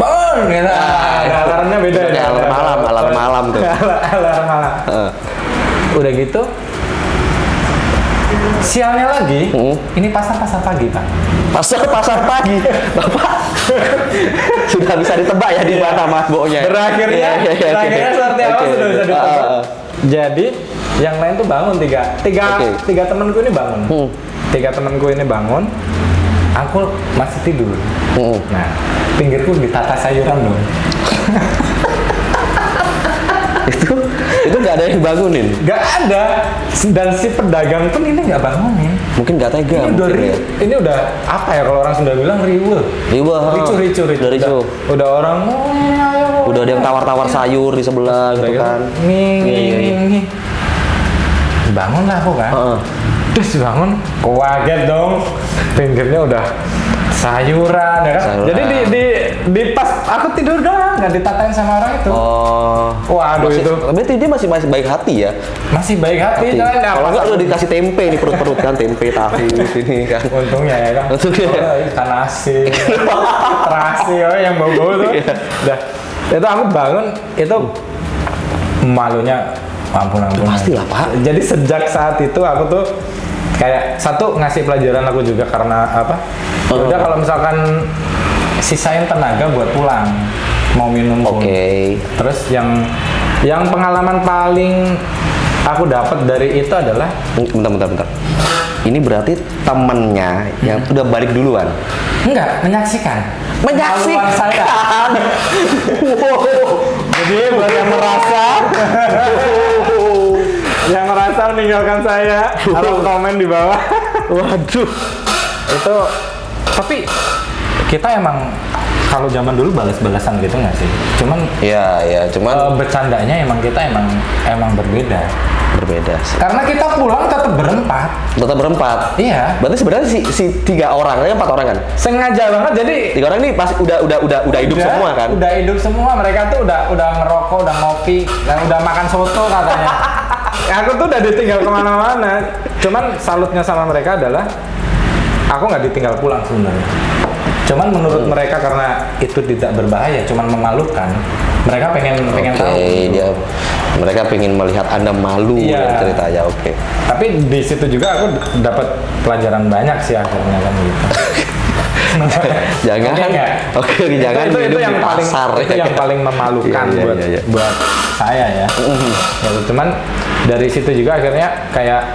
Bangun, gitu. Alarmnya beda. Alarm malam tuh. Alarm malam. Udah gitu, sialnya lagi, ini pasar pagi Pak. Pasar pagi, Bapak sudah bisa ditebak ya di mana Mas Bonya. Terakhirnya seperti apa sudah bisa ditebak. Jadi yang lain tuh bangun tiga temanku ini bangun. Tiga temanku ini bangun, aku masih tidur. Nah, pinggirku ditata sayuran dong. itu nggak ada yang bangunin. Nggak ada, dan si pedagang pun ini nggak bangunin. Mungkin nggak tega. Ini udah apa ya kalau orang Sunda bilang riweuh. Ricu. Udah orang udah ada yang tawar-tawar sayur di sebelah gitu kan. Nih. Bangun lah aku kan. Terus bangun, kaget dong. Pinggirnya udah sayuran ya kan. Jadi di pas aku tidur doang, nggak ditatain sama orang itu. Waduh itu. Berarti dia masih baik hati ya? Masih baik hati. Kalau nggak udah dikasih tempe nih perut kan, tempe tahu sini kan. Untungnya ya kan. Ikan asin, terasi yang bau-bau tuh. Dah. Itu aku bangun itu malunya ampun. Pastilah Pak. Jadi sejak saat itu aku tuh kayak satu ngasih pelajaran aku juga karena apa? Udah kalau misalkan sisain tenaga buat pulang mau minum pun. Terus yang pengalaman paling aku dapat dari itu adalah bentar. Ini berarti temennya yang udah balik duluan? Enggak, menyaksikan saya. Jadi buat yang merasa meninggalkan saya, harus komen di bawah. Waduh, itu tapi kita emang kalau zaman dulu balas-balasan gitu nggak sih? Cuman cuman bercandanya emang kita emang berbeda sih. Karena kita pulang tetap berempat. Iya. Berarti sebenarnya si 3 orang, 4 orang kan? Sengaja banget, jadi 3 orang ini pasti udah hidup semua kan? Udah hidup semua, mereka tuh udah ngerokok, udah ngopi, dan udah makan soto katanya. Aku tuh udah ditinggal kemana-mana. Cuman salutnya sama mereka adalah aku nggak ditinggal pulang sebenarnya. Cuman menurut mereka karena itu tidak berbahaya, cuman memalukan. Mereka pengen tahu. Mereka pengen melihat Anda malu dan ceritanya. Tapi di situ juga aku dapat pelajaran banyak sih akhirnya kan gitu. Jangan. Jangan itu yang paling pasar, itu yang paling memalukan buat saya ya. Cuman dari situ juga akhirnya kayak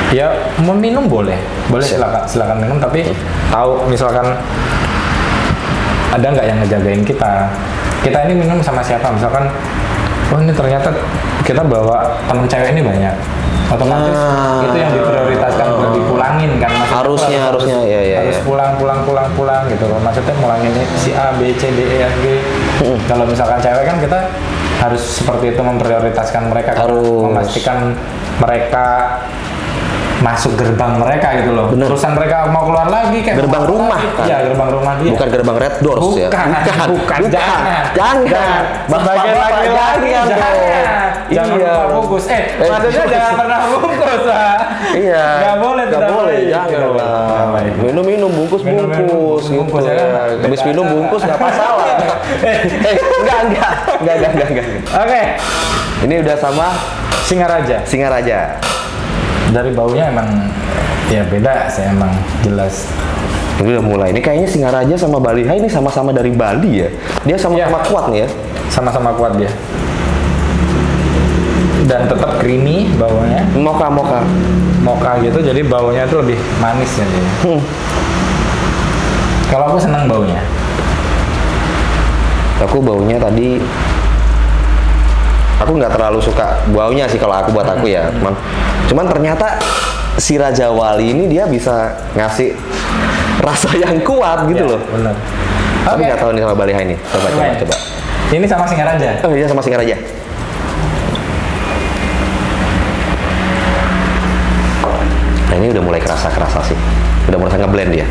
ya mau minum boleh silakan minum, tapi tahu misalkan ada nggak yang ngejagain kita ini minum sama siapa, misalkan ini ternyata kita bawa teman cewek ini banyak, otomatis itu yang diprioritaskan buat dipulangin kan, harusnya harus pulang gitu loh, maksudnya mulangin si A B C D E F G. Kalau misalkan cewek kan kita harus seperti itu, memprioritaskan mereka, memastikan mereka masuk gerbang mereka gitu loh. Terusan mereka mau keluar lagi kayak gerbang rumah kan? Iya, gerbang rumah dia. Bukan gerbang Red Doors ya? Bukan. Jangan. Sebagai laki-laki jangan lupa bungkus. Maksudnya jangan pernah bungkus lah. Iya. Nggak boleh. Jangan lah. Minum bungkus gitu. Habis minum bungkus nggak masalah. Enggak. Oke. Ini udah sama Singaraja. Dari baunya emang ya beda sih, emang jelas. Ini udah mulai. Ini kayaknya Singaraja sama Baliha ini sama-sama dari Bali ya. Dia sama-sama kuat nih ya. Sama-sama kuat dia. Dan tetap creamy baunya. Mocha gitu, jadi baunya itu lebih manis ya dia. Kalau aku senang baunya. Aku baunya tadi aku nggak terlalu suka baunya sih kalau buat aku ya. Cuman ternyata si Raja Wali ini dia bisa ngasih rasa yang kuat gitu loh. Benar. Tapi nggak tahu nih sama Baliha ini. Coba. Ini sama Singaraja. Oh iya, sama Singaraja. Nah ini udah mulai kerasa sih. Udah mulai ngeblend dia.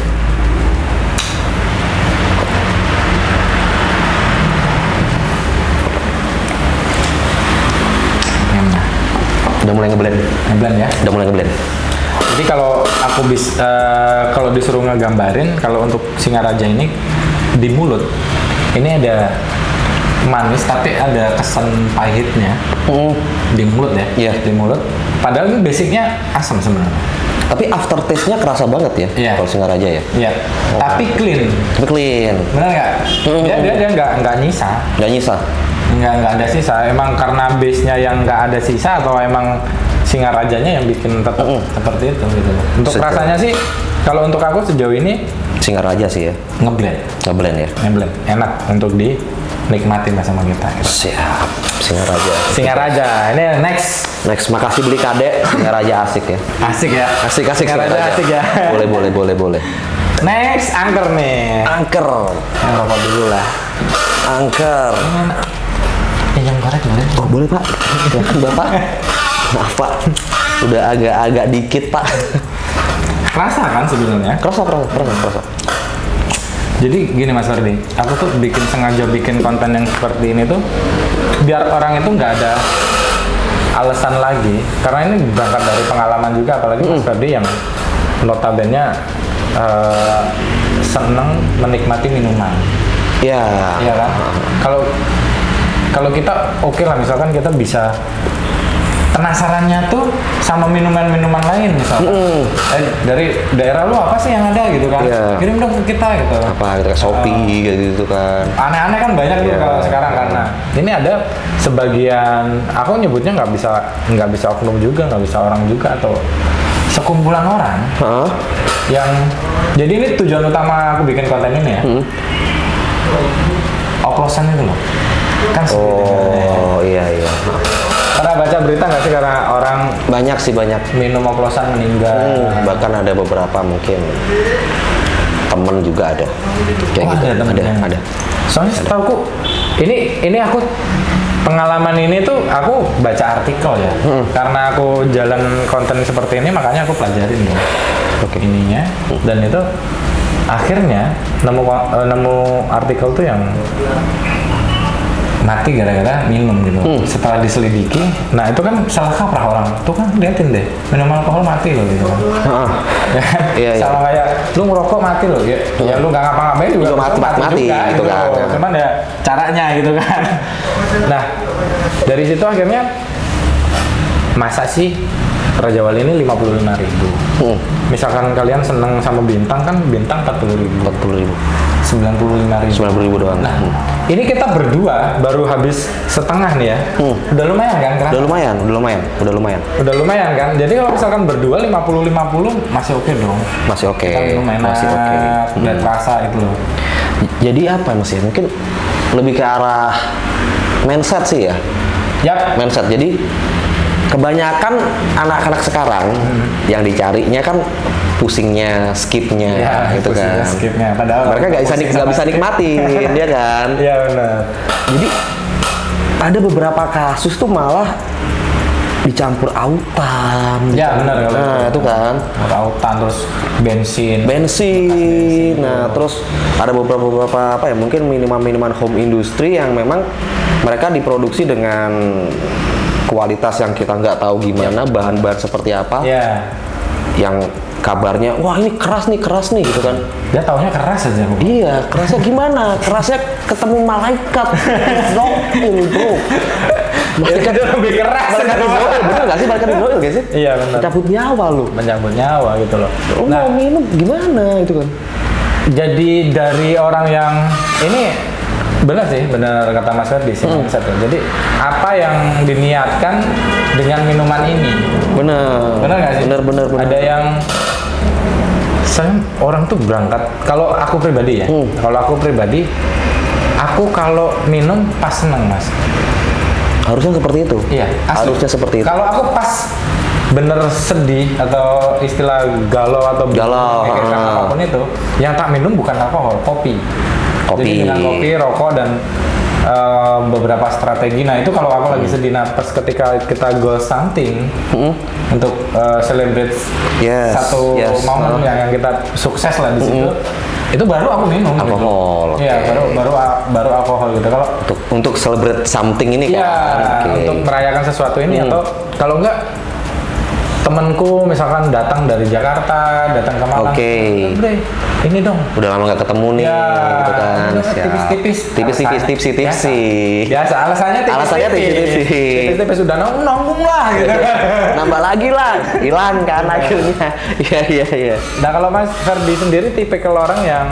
Udah mulai ngeblend ya. Udah mulai ngeblend. Jadi kalau aku kalau disuruh ngegambarin, kalau untuk Singaraja ini di mulut ini ada manis tapi ada kesan pahitnya di mulut ya. Di mulut. Padahal ini basicnya asam sebenarnya. Tapi aftertaste-nya kerasa banget ya kalau Singaraja ya. Iya. Tapi clean. Benar nggak? Dia nggak nyisa. Nggak ada sisa. Emang karena base-nya yang nggak ada sisa atau emang Singarajanya yang bikin tetap seperti itu gitu. Untuk rasanya sih, kalau untuk aku sejauh ini Singaraja sih ya. Ngeblend ya. Enak untuk dinikmatin sama kita. Gitu. Siap. Singaraja. Ini next. Makasih beli kade. Singaraja asik ya. Asik. Singaraja asik ya. Boleh. Next, angker nih. Yang rokok dulu lah. Angker. Yang korek boleh? Oh boleh Pak. Bapak. Maaf Pak. Udah agak dikit Pak. Kerasa kan sebenarnya? Kerasa. Jadi gini Mas Ferdi, aku tuh sengaja bikin konten yang seperti ini tuh biar orang itu nggak ada alasan lagi, karena ini berangkat dari pengalaman juga, apalagi Mas Ferdi yang notabene seneng menikmati minuman. Iya kan? Kalau kita oke lah, misalkan kita bisa penasarannya tuh sama minuman-minuman lain misalnya. Dari daerah lu apa sih yang ada gitu kan? Kirim dong ke kita gitu. Apa gitu, Shopee gitu kan. Aneh-aneh kan banyak tuh kalau sekarang karena ini ada sebagian, aku nyebutnya nggak bisa oknum juga, nggak bisa orang juga atau sekumpulan orang yang jadi ini tujuan utama aku bikin konten ini ya. Oplosan itu loh. Kan iya. Pernah baca berita nggak sih karena orang banyak minum oplosan meninggal. Bahkan ada beberapa mungkin temen juga ada kayak gitu. Ada. Soalnya setahu ini aku pengalaman ini tuh aku baca artikel ya. Karena aku jalan konten seperti ini makanya aku pelajarin dong. Ininya dan itu akhirnya nemu artikel tuh yang mati gara-gara minum gitu. Setelah diselidiki, nah itu kan salah kaprah orang. Tuh kan liatin deh, minum alkohol mati loh gitu kan. Sama kayak lu ngerokok mati loh ya. Ya lu nggak ngapa-ngapain juga mati juga, gitu kan. Cuman ya caranya gitu kan. Nah dari situ akhirnya masa sih Raja Wali ini 55.000. Misalkan kalian seneng sama bintang kan bintang 40.000. 95.000 doang. Nah, ini kita berdua baru habis setengah nih ya. Udah lumayan kan? Udah lumayan kan? Jadi kalau misalkan berdua 50-50 masih oke dong. Masih oke. Kita minum enak, masih oke. Dan rasa itu loh. Jadi apa Mas ya? Mungkin lebih ke arah mindset sih ya. Mindset. Jadi kebanyakan anak-anak sekarang yang dicarinya kan pusingnya, skipnya, gitu kan. Padahal mereka nggak bisa nikmatin, dia kan. Iya benar. Jadi ada beberapa kasus tuh malah dicampur autan. Ya benar. Nah itu kan. Autan terus bensin. Nah terus ada beberapa apa ya mungkin minuman home industry yang memang mereka diproduksi dengan kualitas yang kita nggak tahu gimana, bahan-bahan seperti apa. Yang kabarnya, wah ini keras nih gitu kan. Dia taunya keras aja. Iya, kerasnya gimana? Kerasnya ketemu malaikat. Bro. Malaikat lebih keras. Malaikat Israel, bener nggak sih malaikat Israel guys sih? Iya benar. Mencabut nyawa gitu loh. Mau minum gimana itu kan? Jadi dari orang yang ini benar kata Mas Ferdi sih. Jadi apa yang diniatkan dengan minuman ini? Benar nggak sih? Benar. Ada yang orang tuh berangkat. Kalau aku pribadi ya, aku kalau minum pas seneng Mas. Harusnya seperti itu. Iya. Harusnya seperti itu. Kalau aku pas bener sedih atau istilah galau apapun itu, yang tak minum bukan alkohol, kopi. Jadi dengan kopi, rokok dan beberapa strategi. Nah itu kalau aku lagi sedih, nah pas ketika kita go something untuk celebrate satu momen yang kita sukses lah di situ, itu baru aku minum alkohol. Iya, baru alkohol gitu. Kalau untuk celebrate something ini kan. Untuk merayakan sesuatu ini atau kalau enggak temanku misalkan datang dari Jakarta, datang ke Malang. Ini dong. Udah lama nggak ketemu nih, gitu kan. Tipis. Biasa alasannya tipis. Udah nongkrong lah, gitu. Nambah lagi lah, hilang kan akhirnya. Iya. Nah kalau Mas Ferdi sendiri tipikal orang yang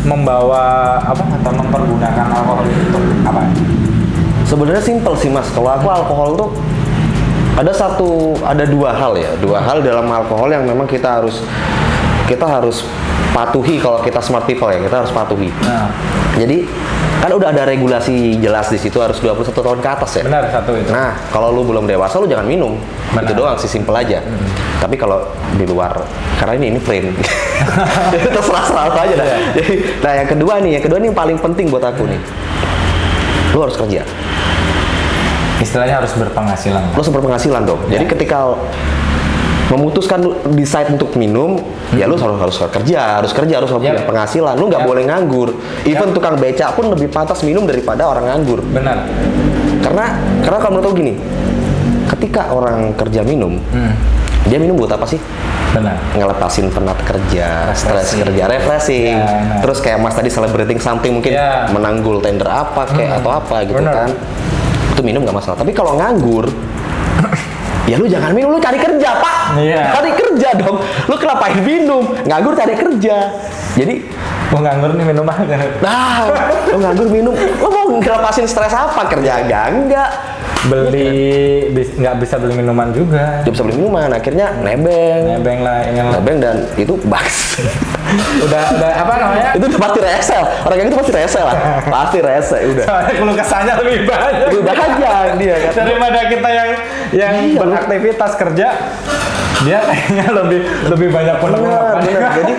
membawa atau mempergunakan alkohol itu untuk apa? Sebenarnya simpel sih Mas. Kalau aku alkohol tuh ada dua hal dalam alkohol yang memang kita harus patuhi. Kalau kita smart people ya, kita harus patuhi. Jadi kan udah ada regulasi jelas di situ, harus 21 tahun ke atas ya. Benar, satu itu. Nah kalau lu belum dewasa lu jangan minum. Itu doang sih, simple aja. Tapi kalau di luar, karena ini frame itu terserah lu aja dah. Nah yang kedua nih yang paling penting buat aku nih, lu harus kerja. Istilahnya harus berpenghasilan. Lu harus berpenghasilan dong. Jadi ketika memutuskan decide untuk minum, ya lu harus kerja, harus punya penghasilan. Lu nggak boleh nganggur. Even tukang becak pun lebih pantas minum daripada orang nganggur. Benar. Karena kalau menurut gini, ketika orang kerja minum, dia minum buat apa sih? Benar. Ngelepasin penat kerja, stres kerja, refreshing. Terus kayak Mas tadi celebrating something, mungkin menanggul tender apa kayak atau apa gitu kan. itu minum nggak masalah. Tapi kalau nganggur, ya lu jangan minum, lu cari kerja pak. Cari kerja dong. Lu kenapa minum? Nganggur cari kerja. Jadi mau nganggur nih minum aja. Nah, lu nganggur minum, lu mau ngelepasin stres apa? Kerja enggak. Nggak bisa beli minuman juga. Dia bisa beli minuman, akhirnya nebeng dan itu baks. udah apa namanya? Itu pasti resel. Orang yang itu pasti resel lah. Pasti resel udah. Soalnya keluh kesahnya lebih banyak. Lebih banyak dia kan. Daripada kita yang beraktivitas kerja, dia kayaknya lebih banyak pengeluaran. Jadi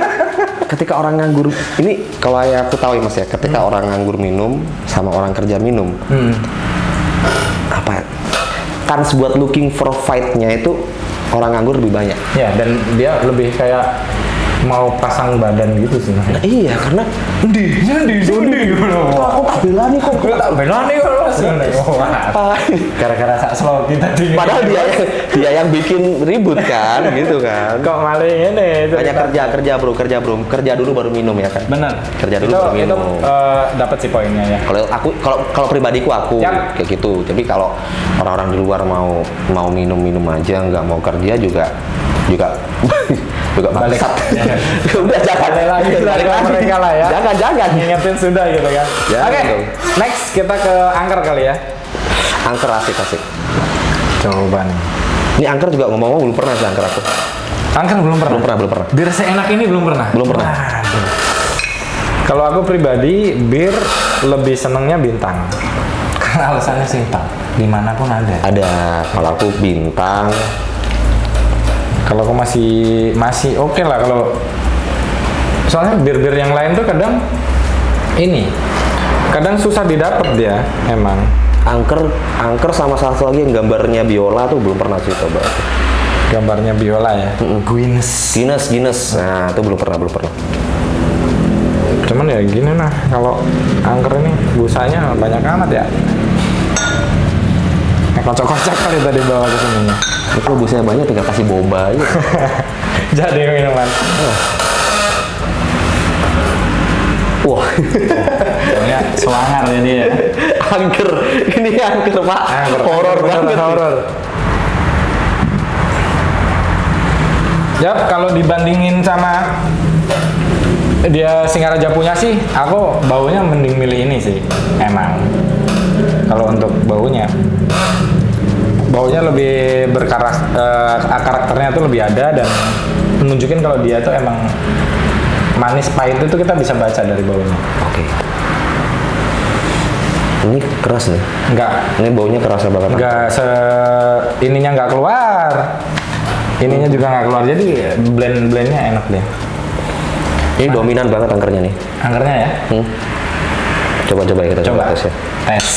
ketika orang nganggur, ini kalau yang aku tahu ya mas ya, ketika orang nganggur minum sama orang kerja minum, apa kans buat looking for fight-nya itu orang nganggur lebih banyak. Ya, dan dia lebih kayak mau pasang badan gitu sih. Nah, iya, karena di aku tak bela nih kok. Tak bela nih mas. Gara-gara sak slow kita tadi. Padahal dia yang bikin ribut kan, gitu kan. Kok malah ini? Banyak kerja bro, kerja dulu baru minum ya kan. Benar. Kerja dulu baru minum. Itu dapat sih poinnya ya. Kalau pribadiku aku kayak gitu. Tapi kalau orang-orang di luar mau minum aja, nggak mau kerja juga bangsat. Udah jangan lagi mereka lah ya. Jangan ngingetin sudah gitu kan. Oke, next kita ke angker kali ya. Angker asik. Coba nih. Ini angker juga ngomong-ngomong belum pernah sih angker aku. Angker belum pernah. Bir seenak ini belum pernah. Kalau aku pribadi bir lebih senengnya bintang. Karena alasannya simpel. Dimanapun ada. Kalau aku bintang. Kalau aku masih oke lah kalau soalnya bir-bir yang lain tuh kadang susah didapat dia emang. Angker sama satu lagi yang gambarnya biola tuh belum pernah sih coba. Gambarnya biola ya. Guinness. Nah, itu belum pernah. Cuman ya gini nah, kalau angker ini busanya banyak amat ya. Kocok-kocok kali tadi bawa ke sini. Itu busanya banyak, tinggal kasih boba aja. Jadi minuman. Wah. Pokoknya selangar jadi ya. Angker. Ini angker pak. Horor banget. Horor. Yap, kalau dibandingin sama dia Singaraja punya sih, aku baunya mending milih ini sih. Emang. Kalau untuk baunya lebih karakternya tuh lebih ada dan menunjukin kalau dia tuh emang manis pahit itu kita bisa baca dari baunya. Oke. Ini keras nih. Enggak. Ini baunya kerasa banget. Enggak ininya nggak keluar. Ininya juga nggak keluar. Jadi blendnya enak deh. Ini dominan banget angkernya nih. Angkernya ya? Coba ya kita coba tes ya. Tes.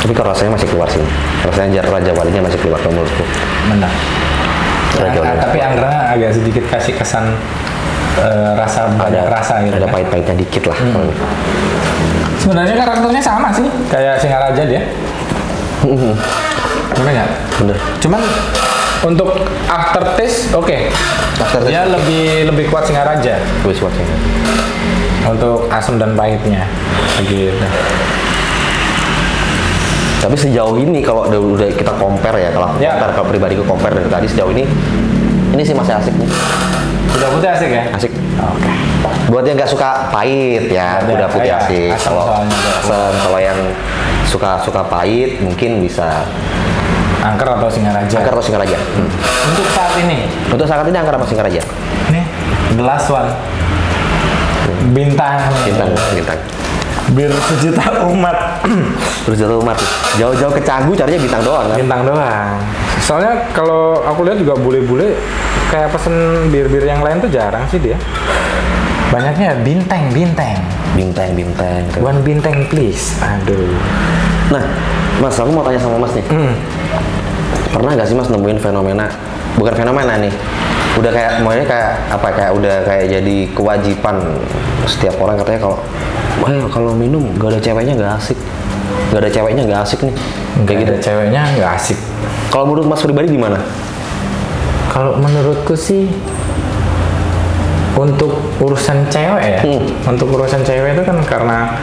Tapi kalau rasanya masih keluar sih. Rasanya Raja Walinya masih keluar menurutku. Benar. Tapi angkernya agak sedikit kasih kesan rasa gitu. Ada pahit-pahitnya dikit lah. Sebenarnya karakternya sama sih, kayak Singaraja dia. Bener nggak? Bener. Cuman untuk aftertaste, dia lebih kuat Singaraja. Lebih kuat Singaraja. Untuk asam dan pahitnya, gitu. Tapi sejauh ini kalau udah kita compare ya, kalau pribadi gue compare dari tadi sejauh ini sih masih asik nih. Udah putih asik ya? Asik. Oke. Buat yang nggak suka pahit ya, udah putih asik. Kalau yang suka pahit mungkin bisa angker atau Singaraja. Untuk saat ini angker apa Singaraja? Nih, the last one. Bintang. Bir sejuta umat. Jauh-jauh ke Canggu carinya bintang doang kan? Bintang doang. Soalnya kalau aku lihat juga bule-bule kayak pesen bir-bir yang lain tuh jarang sih dia. Banyaknya bintang. One bintang please. Aduh. Nah, Mas, aku mau tanya sama Mas nih. Pernah nggak sih Mas nemuin fenomena? Bukan fenomena nih. Udah udah kayak jadi kewajiban setiap orang katanya kalau minum gak ada ceweknya nggak asik. Nih. Kayak gitu. Ceweknya nggak asik. Kalau menurut Mas pribadi gimana? Kalau menurutku sih Untuk urusan cewek ya, untuk urusan cewek itu kan karena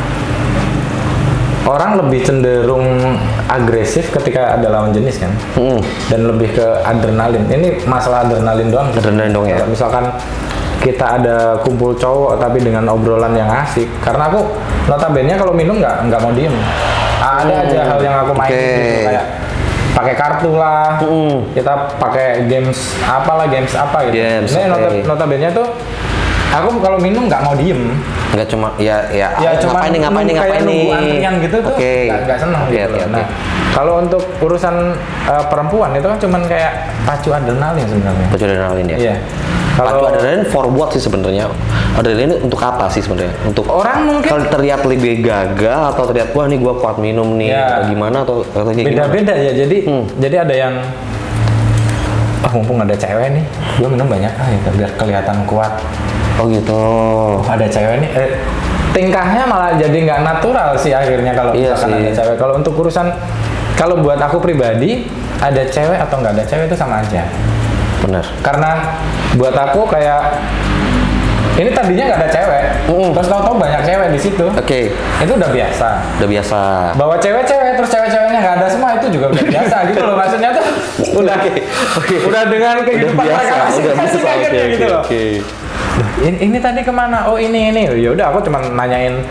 orang lebih cenderung agresif ketika ada lawan jenis kan, dan lebih ke adrenalin. Ini masalah adrenalin doang. Adrenalin dong ya. Misalkan kita ada kumpul cowok tapi dengan obrolan yang asik, karena aku notabene kalau minum nggak mau diem. Ada aja hal yang aku mainin gitu, kayak pakai kartu lah, kita pakai games apa gitu. Ini notabene tuh aku kalau minum nggak mau diem. Nggak cuma ya ngapain nih nunggu antrian gitu tuh nggak seneng gitu. Nah, kalau untuk urusan perempuan itu kan cuman kayak pacu adrenalin sebenarnya. Pacu adrenalin ya. Iya. Pacu adrenalin for what sih sebenarnya? Adrenalin untuk apa sih sebenarnya? Untuk orang mungkin kalau terlihat lebih gagah atau terlihat wah nih gua kuat minum nih atau gimana atau beda-beda ya. Jadi ada yang mumpung ada cewek nih, gua minum banyak gitu biar kelihatan kuat. Oh gitu. Ada cewek nih, tingkahnya malah jadi nggak natural sih akhirnya kalau misalkan ada cewek. Kalau untuk urusan, kalau buat aku pribadi, ada cewek atau nggak ada cewek itu sama aja. Benar. Karena buat aku kayak ini tadinya nggak ada cewek, terus tahu-tahu banyak cewek di situ. Itu udah biasa. Udah biasa. Bawa cewek-cewek terus cewek-ceweknya nggak ada semua itu juga udah biasa gitu loh. Maksudnya tuh udah dengan kehidupan mereka masing-masing akhirnya gitu loh. Ini tadi kemana? Oh ini. Ya udah aku cuma nanyain.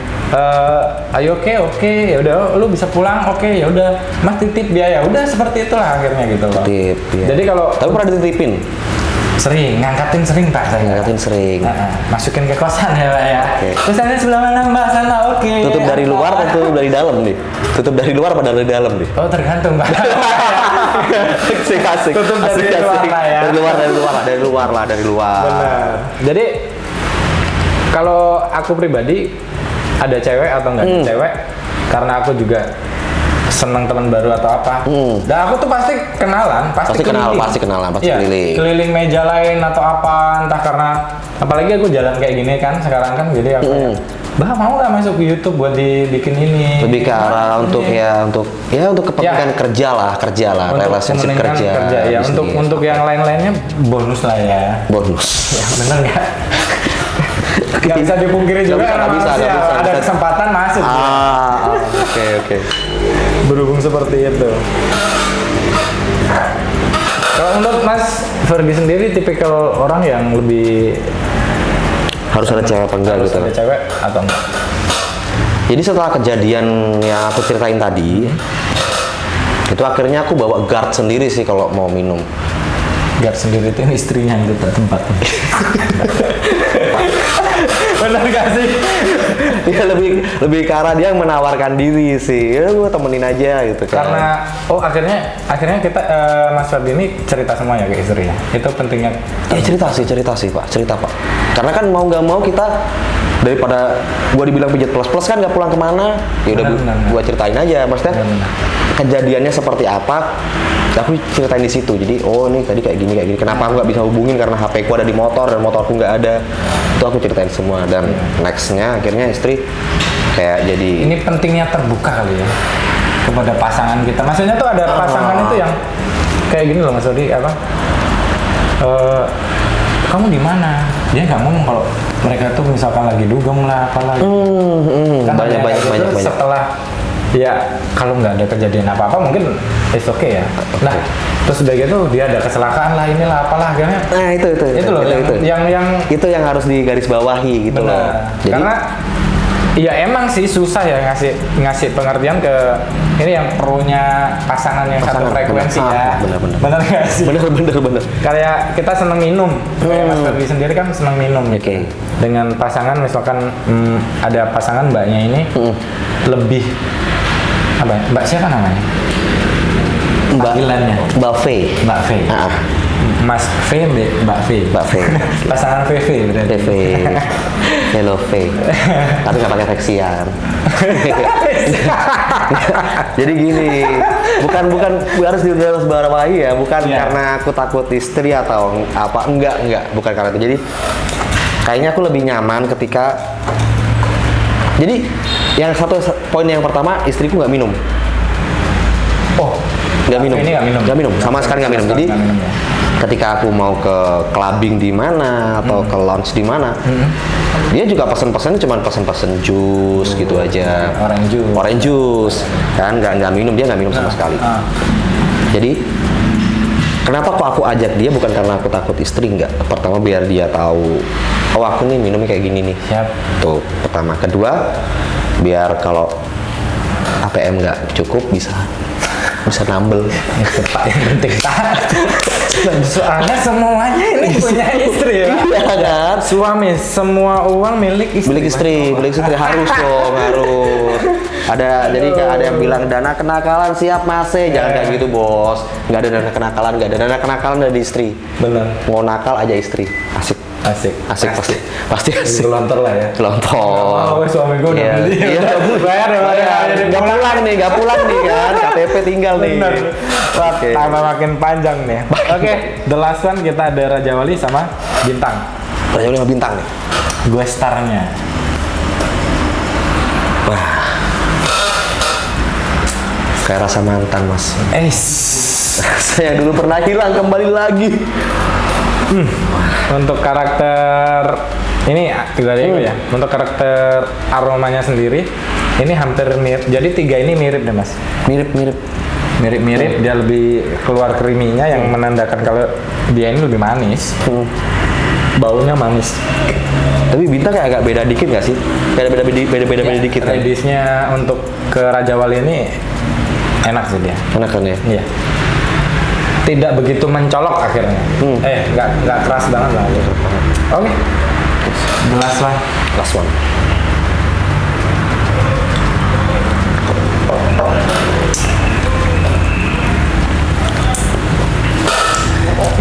Ayo oke. Ya udah lu bisa pulang. Oke, ya udah. Mas titip biaya. Udah seperti itulah akhirnya gitu loh. Titip. Ya. Jadi kalau tapi pernah dititipin? Sering, ngangkatin sering Pak saya. Ngangkatin sering. Masukin ke kosan ya Pak ya. Terus ada sebelah mana Mbak sana? Oke. Tutup dari luar atau tutup dari dalam nih? Tutup dari luar apa dari dalam nih? Oh tergantung Pak. Asik. Tutup dari luar lah ya. Dari luar. Benar. Jadi kalau aku pribadi ada cewek atau nggak ada cewek, karena aku juga senang teman baru atau apa. Dan aku tuh pasti kenalan, pasti keliling. Keliling meja lain atau apa, entah karena apalagi aku jalan kayak gini kan sekarang kan, jadi aku Bah mau nggak masuk ke YouTube buat dibikin ini? Lebih ke arah untuk kepentingan kerja lah, relationship kerja. Ya untuk yang lain-lainnya bonus lah ya. Bonus. Ya benar nggak? Nggak bisa dipungkiri juga karena ada kesempatan masuk. Oke. Berhubung seperti itu. Kalau menurut Mas Ferdi sendiri tipikal orang yang lebih harus ada cewek apa enggak gitu? Ada cewek atau enggak? Jadi setelah kejadian yang aku ceritain tadi, itu akhirnya aku bawa guard sendiri sih kalau mau minum. Guard sendiri itu istrinya yang di tempat. Benar gak sih? Ya lebih ke arah dia yang menawarkan diri sih. Ya gue temenin aja gitu kan. Karena akhirnya kita Mas Ferdi ini cerita semuanya ke istrinya. Itu pentingnya. Ya cerita Pak. Karena kan mau nggak mau kita daripada gua dibilang pijat plus kan nggak pulang kemana, ya udah gua ceritain aja. Maksudnya kejadiannya seperti apa, aku ceritain di situ. Jadi ini tadi kayak gini. Kenapa aku nggak bisa hubungin karena HP ku ada di motor dan motorku nggak ada. Itu aku ceritain semua dan nextnya akhirnya istri kayak jadi. Ini pentingnya terbuka kali ya kepada pasangan kita. Maksudnya tuh ada pasangan itu yang kayak gini loh Mas Ferdi apa? Kamu di mana? Dia nggak ngomong kalau mereka tuh misalkan lagi dugem lah, apalah. Kan banyak. Setelah ya kalau nggak ada kejadian apa-apa mungkin it's okay ya. Nah terus udah gitu dia ada kecelakaan lah inilah apalah akhirnya. Nah itu loh yang itu yang harus digarisbawahi gitu loh. Jadi, karena ya emang sih susah ya ngasih pengertian ke ini yang perlunya pasangan yang satu frekuensi ya. Benar nggak sih? Bener. Kayak kita seneng minum, kayak Mas Ferdi sendiri kan seneng minum. Oke. Dengan pasangan misalkan ada pasangan mbaknya ini lebih apa? Mbak siapa namanya? Panggilannya. Mbak V. Mas V, Mbak V. Pasangan VV berarti. VV. Hello V. Tapi nggak pakai veksian. Jadi gini, bukan harus digarisbawahi ya, bukan karena aku takut istri atau apa, enggak, bukan karena itu. Jadi kayaknya aku lebih nyaman ketika. Jadi yang poin yang pertama, istriku nggak minum. Oh, nggak minum, sama sekali nggak minum. Jadi Ketika aku mau ke clubbing di mana atau ke lounge di mana, dia juga pesen-pesennya cuma pesen-pesen jus gitu aja. Orange juice. Kan nggak minum, dia nggak minum sama sekali. Jadi kenapa kok aku ajak dia, bukan karena aku takut istri, nggak. Pertama biar dia tahu, oh aku nih minumnya kayak gini nih. Siap. Tuh pertama. Kedua, biar kalau APM nggak cukup bisa nambel. Itu Pak yang penting Pak. Soalnya semuanya ini punya istri ya. Iya kan? Suami, semua uang milik istri. Milik istri harus dong, harus. Jadi ada yang bilang dana kenakalan siap masih, jangan kayak gitu bos. Nggak ada dana kenakalan dari istri. Benar. Mau nakal aja istri, asik pasti asik. Gelontor lah ya. Gelontor. Oh, suami gue udah beli. Iya, bayar. Nggak pulang nih kan, KTP tinggal nih. Bener. Oke. Tambah makin panjang nih. Oke, the last one kita ada Raja Wali sama Bintang. Raja Wali sama Bintang nih. Gue starnya. Wah. Kayak rasa mantan mas. Saya dulu pernah hilang, kembali lagi. Untuk karakter ini dari gue ya. Untuk karakter aromanya sendiri, ini hampir mirip. Jadi tiga ini mirip deh mas. Mirip. Dia lebih keluar creamy-nya yang menandakan kalau dia ini lebih manis. Baunya manis. Tapi Bintang kayak agak beda dikit nggak sih? Beda dikit. Redisnya untuk ke Raja Wali ini enak sih dia. Enak kan ya? Iya. Tidak begitu mencolok akhirnya. Nggak keras banget lah. Oke. Last one.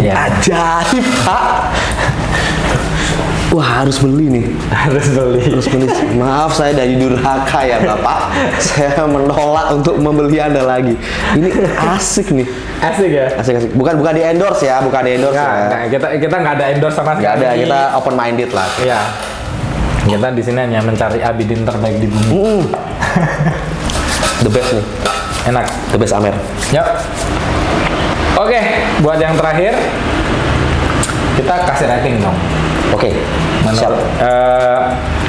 Ya. Ajaib Pak. Wah harus beli nih. Harus beli. Maaf saya dari durhaka ya Bapak. Saya menolak untuk membeli Anda lagi. Ini asik nih. Asik ya? Asik. Bukan di endorse ya, Nah, kita nggak ada endorse sama sekali. Nggak ada, kita open minded lah. Iya. Kita di sini hanya mencari abidin terbaik di bumi. The best nih. Enak. The best Amer. Yap. Oke, buat yang terakhir kita kasih rating dong. Oke. Siap.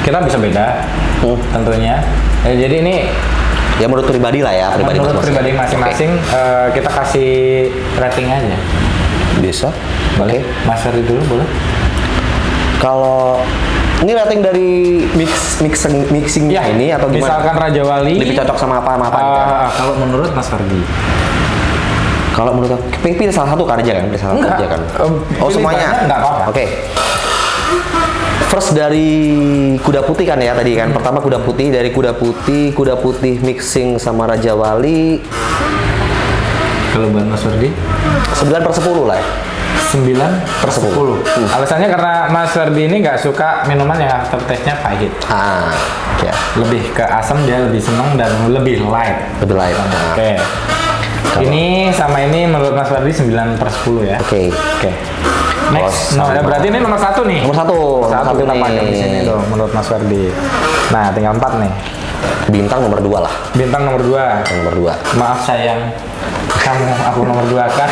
Kita bisa beda tentunya. Jadi ini ya menurut pribadi lah ya, menurut pribadi masing-masing. Kita kasih rating aja. Bisa. Boleh. Mas Ferdi dulu boleh. Kalau ini rating dari mixingnya ini atau gimana? Misalkan Raja Wali lebih cocok sama apa kalau menurut Mas Ferdi. Kalau menurut aku, pilih salah satu aja kan? Semuanya? Enggak apa-apa. Oke. First dari Kuda Putih kan ya tadi kan. Pertama Kuda Putih mixing sama Raja Wali. Kalau buat Mas Ferdi? 9/10 lah ya. 9/10. Alasannya karena Mas Ferdi ini nggak suka minuman yang aftertaste-nya pahit. Ya. Lebih ke asam, dia lebih seneng dan lebih light. Oke. Ini sama ini menurut Mas Ferdi 9/10 ya. Oke. Next, berarti ini nomor 1 nih. Nomor 1 kita nih. panjang di sini tuh menurut Mas Ferdi. Nah, tinggal 4 nih. Bintang nomor 2 lah. Bintang nomor 2. Maaf sayang, aku nomor 2 kan.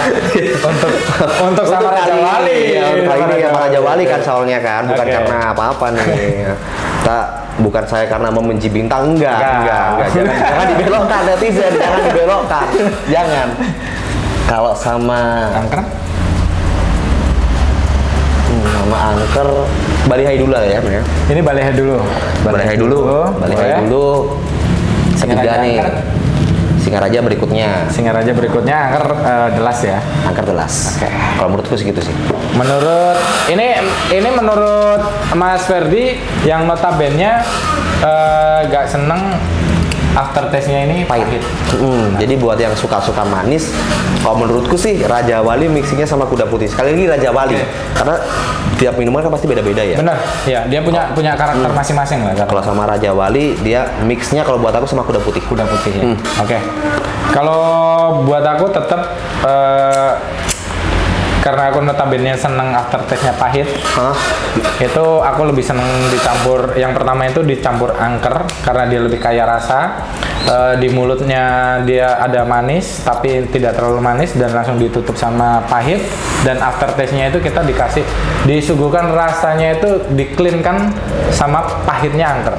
untuk sama Raja Wali. Ini sama Raja Wali kan soalnya kan, bukan karena apa-apa nih. Bukan saya karena membenci Bintang, enggak. Jangan dibelokkan netizen, jangan dibelokkan. Jangan. Kalau sama Angker? Sama Angker, Balihai dulu lah ya. Ini Balihai dulu. Balihai dulu. Ketiga nih. Singaraja berikutnya. Angker Delas ya. Angker Delas. Oke. Kalau menurutku segitu sih. Ini menurut Mas Ferdi yang notabene-nya gak seneng aftertaste-nya ini pahit. Jadi buat yang suka-suka manis, kalau menurutku sih Raja Wali mixingnya sama Kuda Putih. Sekali lagi Raja Wali, karena tiap minuman kan pasti beda-beda ya. Benar, ya dia punya karakter masing-masing lah. Kalau sama Raja Wali dia mixnya kalau buat aku sama Kuda Putih. Ya. Oke. Kalau buat aku tetap karena aku notabene seneng aftertaste-nya pahit. Itu aku lebih seneng dicampur, yang pertama itu dicampur angker karena dia lebih kaya rasa. Di mulutnya dia ada manis tapi tidak terlalu manis dan langsung ditutup sama pahit, dan aftertaste-nya itu kita disuguhkan rasanya itu di-clean-kan sama pahitnya angker.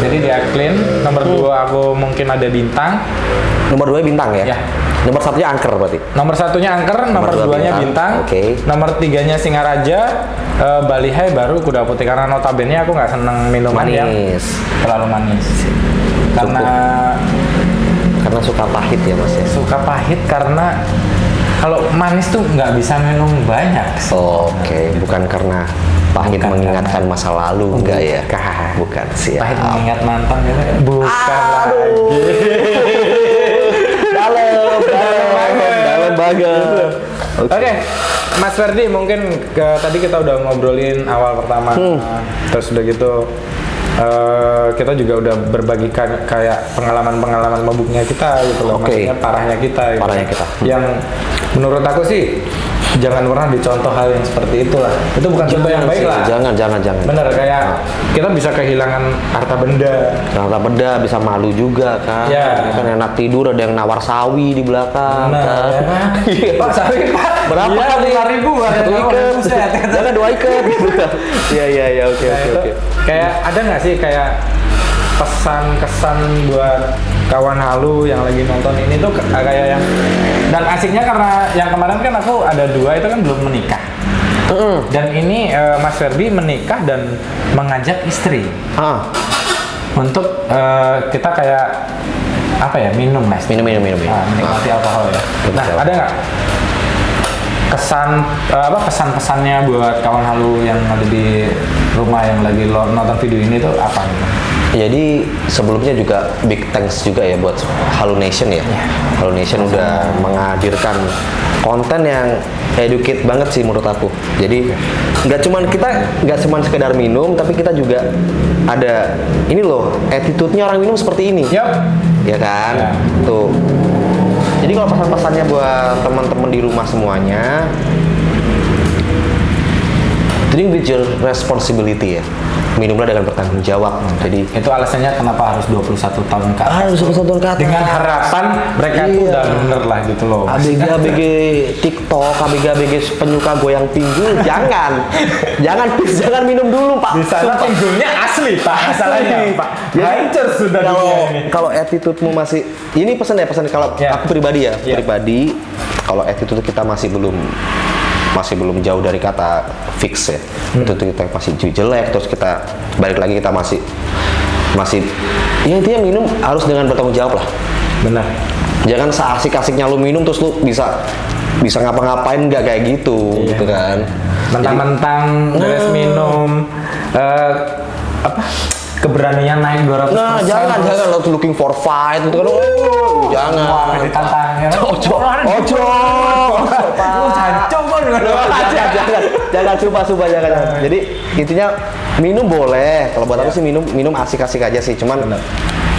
Jadi dia clean. Nomor 2 aku mungkin ada bintang. Nomor 2 bintang ya? Ya. Nomor 1-nya angker berarti? Nomor 1-nya angker, nomor 2-nya bintang. Nomor 3-nya Singaraja, Bali High, baru Kuda Putih. Karena notabene aku nggak seneng minuman yang terlalu manis. Karena suka pahit ya Mas ya? Suka pahit karena kalau manis tuh nggak bisa minum banyak. Bukan karena pahit mengingatkan masa lalu, enggak ya? Bukan sih. Pahit mengingat mantan gitu. Bukan lagi. Dalam banget. Oke, Mas Ferdi, mungkin tadi kita udah ngobrolin awal pertama, terus udah gitu kita juga udah berbagi kayak pengalaman mabuknya kita gitu loh, maksudnya parahnya kita. Yang menurut aku sih jangan pernah dicontoh hal yang seperti itulah. Itu bukan contoh yang baik lah. Jangan. Bener, kayak kita bisa kehilangan harta benda, bisa malu juga kan. Ya. Kan enak tidur ada yang nawar sawi di belakang. Benar. Kan? Pak sawi Pak. Berapa nih? 5.000 1 ikat. Jangan 2 ikat. Iya, oke. Kayak ada nggak sih kayak pesan-kesan buat kawan halu yang lagi nonton ini tuh kayak yang, dan asiknya karena yang kemarin kan aku ada 2 itu kan belum menikah. Dan ini Mas Ferdi menikah dan mengajak istri untuk kita kayak apa ya, minum menikmati alkohol ya. Nah, ada nggak kesan-pesannya buat kawan halu yang ada di rumah yang lagi nonton video ini tuh apa gitu? Jadi sebelumnya juga big thanks juga ya buat Halu Nation ya. Halu Nation udah menghadirkan konten yang educate banget sih menurut aku. Jadi nggak cuman sekedar minum, tapi kita juga ada ini loh, attitude-nya orang minum seperti ini. Ya kan? Tuh. Jadi kalau pesan-pesannya buat teman-teman di rumah semuanya, drink with your responsibility ya. Minumlah dengan bertanggung jawab. Jadi itu alasannya kenapa harus 21 tahun ke atas. Harus 21 tahun ke atas. Dengan harapan mereka itu udah bener lah gitu loh. ABG TikTok, ABG penyuka goyang pinggul, jangan please, jangan minum dulu Pak. Di sana pinggulnya asli Pak, masalahnya Pak. Hancur sudah dunia ini. Kalau attitude-mu masih, ini pesan kalau aku pribadi pribadi, kalau attitude kita masih belum jauh dari kata fix ya. Itu kita masih jelek, terus kita balik lagi kita masih ya intinya minum harus dengan bertanggung jawab lah. Benar. Jangan seasik-asiknya lu minum terus lu bisa ngapa-ngapain, nggak kayak gitu. Gitu kan. Mentang-mentang beres minum keberanian naik 200%. Nah, jangan lo looking for fight itu kan. Jangan. Wah, ditantang ya. Ojo. Jangan coba jangan. Jadi intinya minum boleh. Kalau buat aku sih minum asik-asik aja sih. Cuman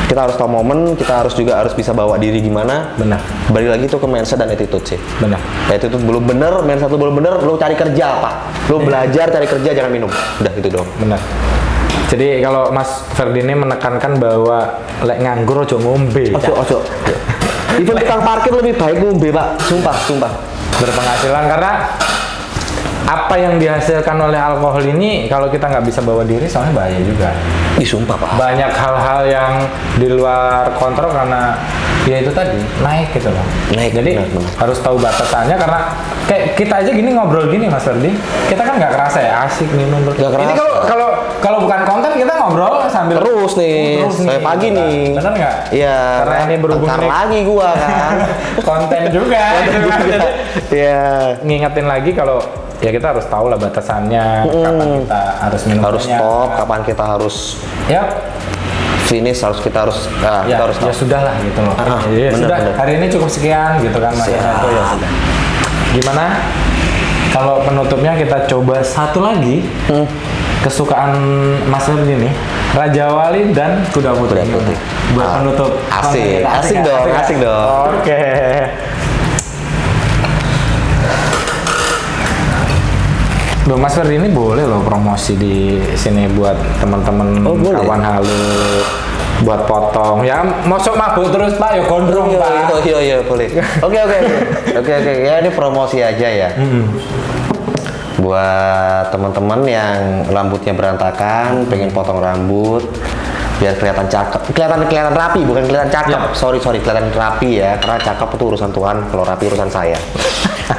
kita harus tahu momen, kita juga harus bisa bawa diri gimana. Benar. Balik lagi tuh ke mindset dan attitude sih. Benar. Attitude belum bener, mindset belum bener, lo cari kerja Pak. Lo belajar cari kerja, jangan minum. Udah gitu dong. Benar. Jadi kalau Mas Ferdi ini menekankan bahwa lek nganggur ojo ngombe. Ojo. Itu tukang parkir lebih baik ngombe Pak. Sumpah. Berpenghasilan karena apa yang dihasilkan oleh alkohol ini kalau kita nggak bisa bawa diri, soalnya bahaya juga. Sumpah Pak. Banyak hal-hal yang di luar kontrol karena ya itu tadi naik gitu loh. Jadi benar. Harus tahu batasannya, karena kayak kita aja gini ngobrol gini Mas Ferdi, kita kan nggak kerasa ya asik minum terus. Ini kalau bukan konten kita ngobrol sambil terus nih. Saya pagi nih. Bener nggak? Iya. Karena ini berhubung lagi gua kan. konten juga. Iya. Ngingetin lagi kalau ya kita harus tahu lah batasannya, kapan kita harus minum, harus stop, kapan kita harus finish, kita harus stop. Ya sudah lah gitu loh. Bener. Hari ini cukup sekian gitu kan Mas. Ya sudah. Gimana kalau penutupnya kita coba satu lagi kesukaan Mas Ferdi nih, Raja Wali dan Kuda Putih. Buat penutup. Asik dong. Oke. Loh, Mas Ferdi ini boleh loh promosi di sini buat teman-teman kawan halu buat potong. Ya masuk mabuk terus Pak, ya gondrong Pak. Iya boleh. Oke. Ya ini promosi aja ya. Buat teman-teman yang rambutnya berantakan, pengen potong rambut biar kelihatan cakep, kelihatan rapi, bukan kelihatan cakep. Sorry kelihatan rapi ya, karena cakep itu urusan Tuhan, kalau rapi urusan saya.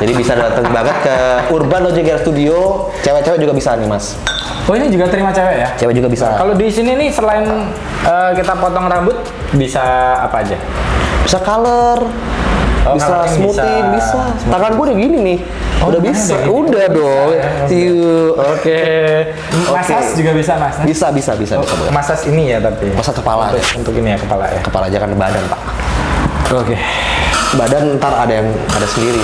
Jadi bisa datang banget ke Urban Logic Hair Studio, cewek-cewek juga bisa nih Mas. Oh ini juga terima cewek ya? Cewek juga bisa. Kalau di sini nih selain kita potong rambut, bisa apa aja? Bisa color, bisa smoothing, bisa. Tangan gue udah gini nih. Udah bisa, udah dong. Oke. Massage juga bisa Mas? Bisa. Massage ini ya tapi? Massage kepala. Untuk ini ya kepala ya? Kepala aja kan badan Pak. Oke. Badan ntar ada sendiri.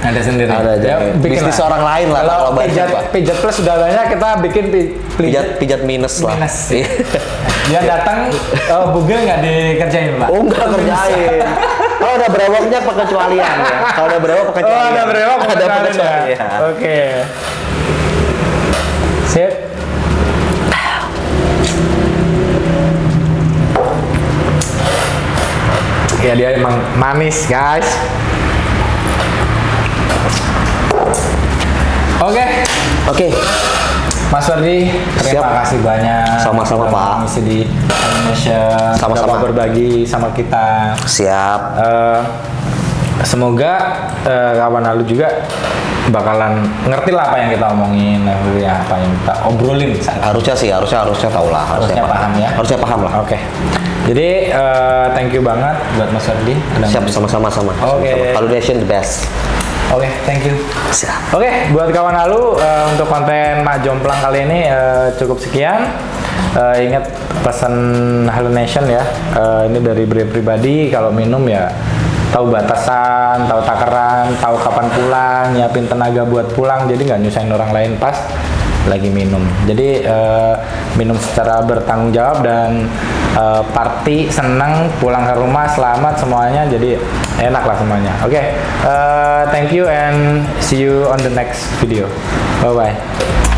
Ada sendiri. Ada aja. Ya, bisnis orang lain lah kalau pijat plus sudah banyak, kita bikin pijat minus lah. Dia datang bugil nggak dikerjain Pak? Oh nggak kerjain. Kalau ada brewoknya pengecualian ya. Kalau ada brewok pengecualian. Oh ada brewok pengecualian ya. Oke. Sip. Ya dia emang manis guys. Oke. Mas Ferdi, terima kasih banyak. Sama-sama Pak. Misi di Indonesia. Sama-sama berbagi sama kita. Siap. Semoga kawan halu juga bakalan ngerti lah apa yang kita omongin, apa yang kita obrolin. Harusnya tahu lah. Harusnya paham ya. Harusnya paham lah. Oke. Jadi thank you banget buat Mas Ferdi. Siap, sama-sama. Oke. Validation the best. Oke, thank you. Siap. Oke, buat kawan halu untuk konten Mak Jomplang kali ini cukup sekian. Ingat pesan Halu Nation ya. Ini dari pribadi, kalau minum ya tahu batasan, tahu takaran, tahu kapan pulang, nyiapin tenaga buat pulang, jadi nggak nyusahin orang lain pas lagi minum. Jadi minum secara bertanggung jawab dan party, senang, pulang ke rumah selamat semuanya, jadi enak lah semuanya. Oke, thank you and see you on the next video. Bye bye.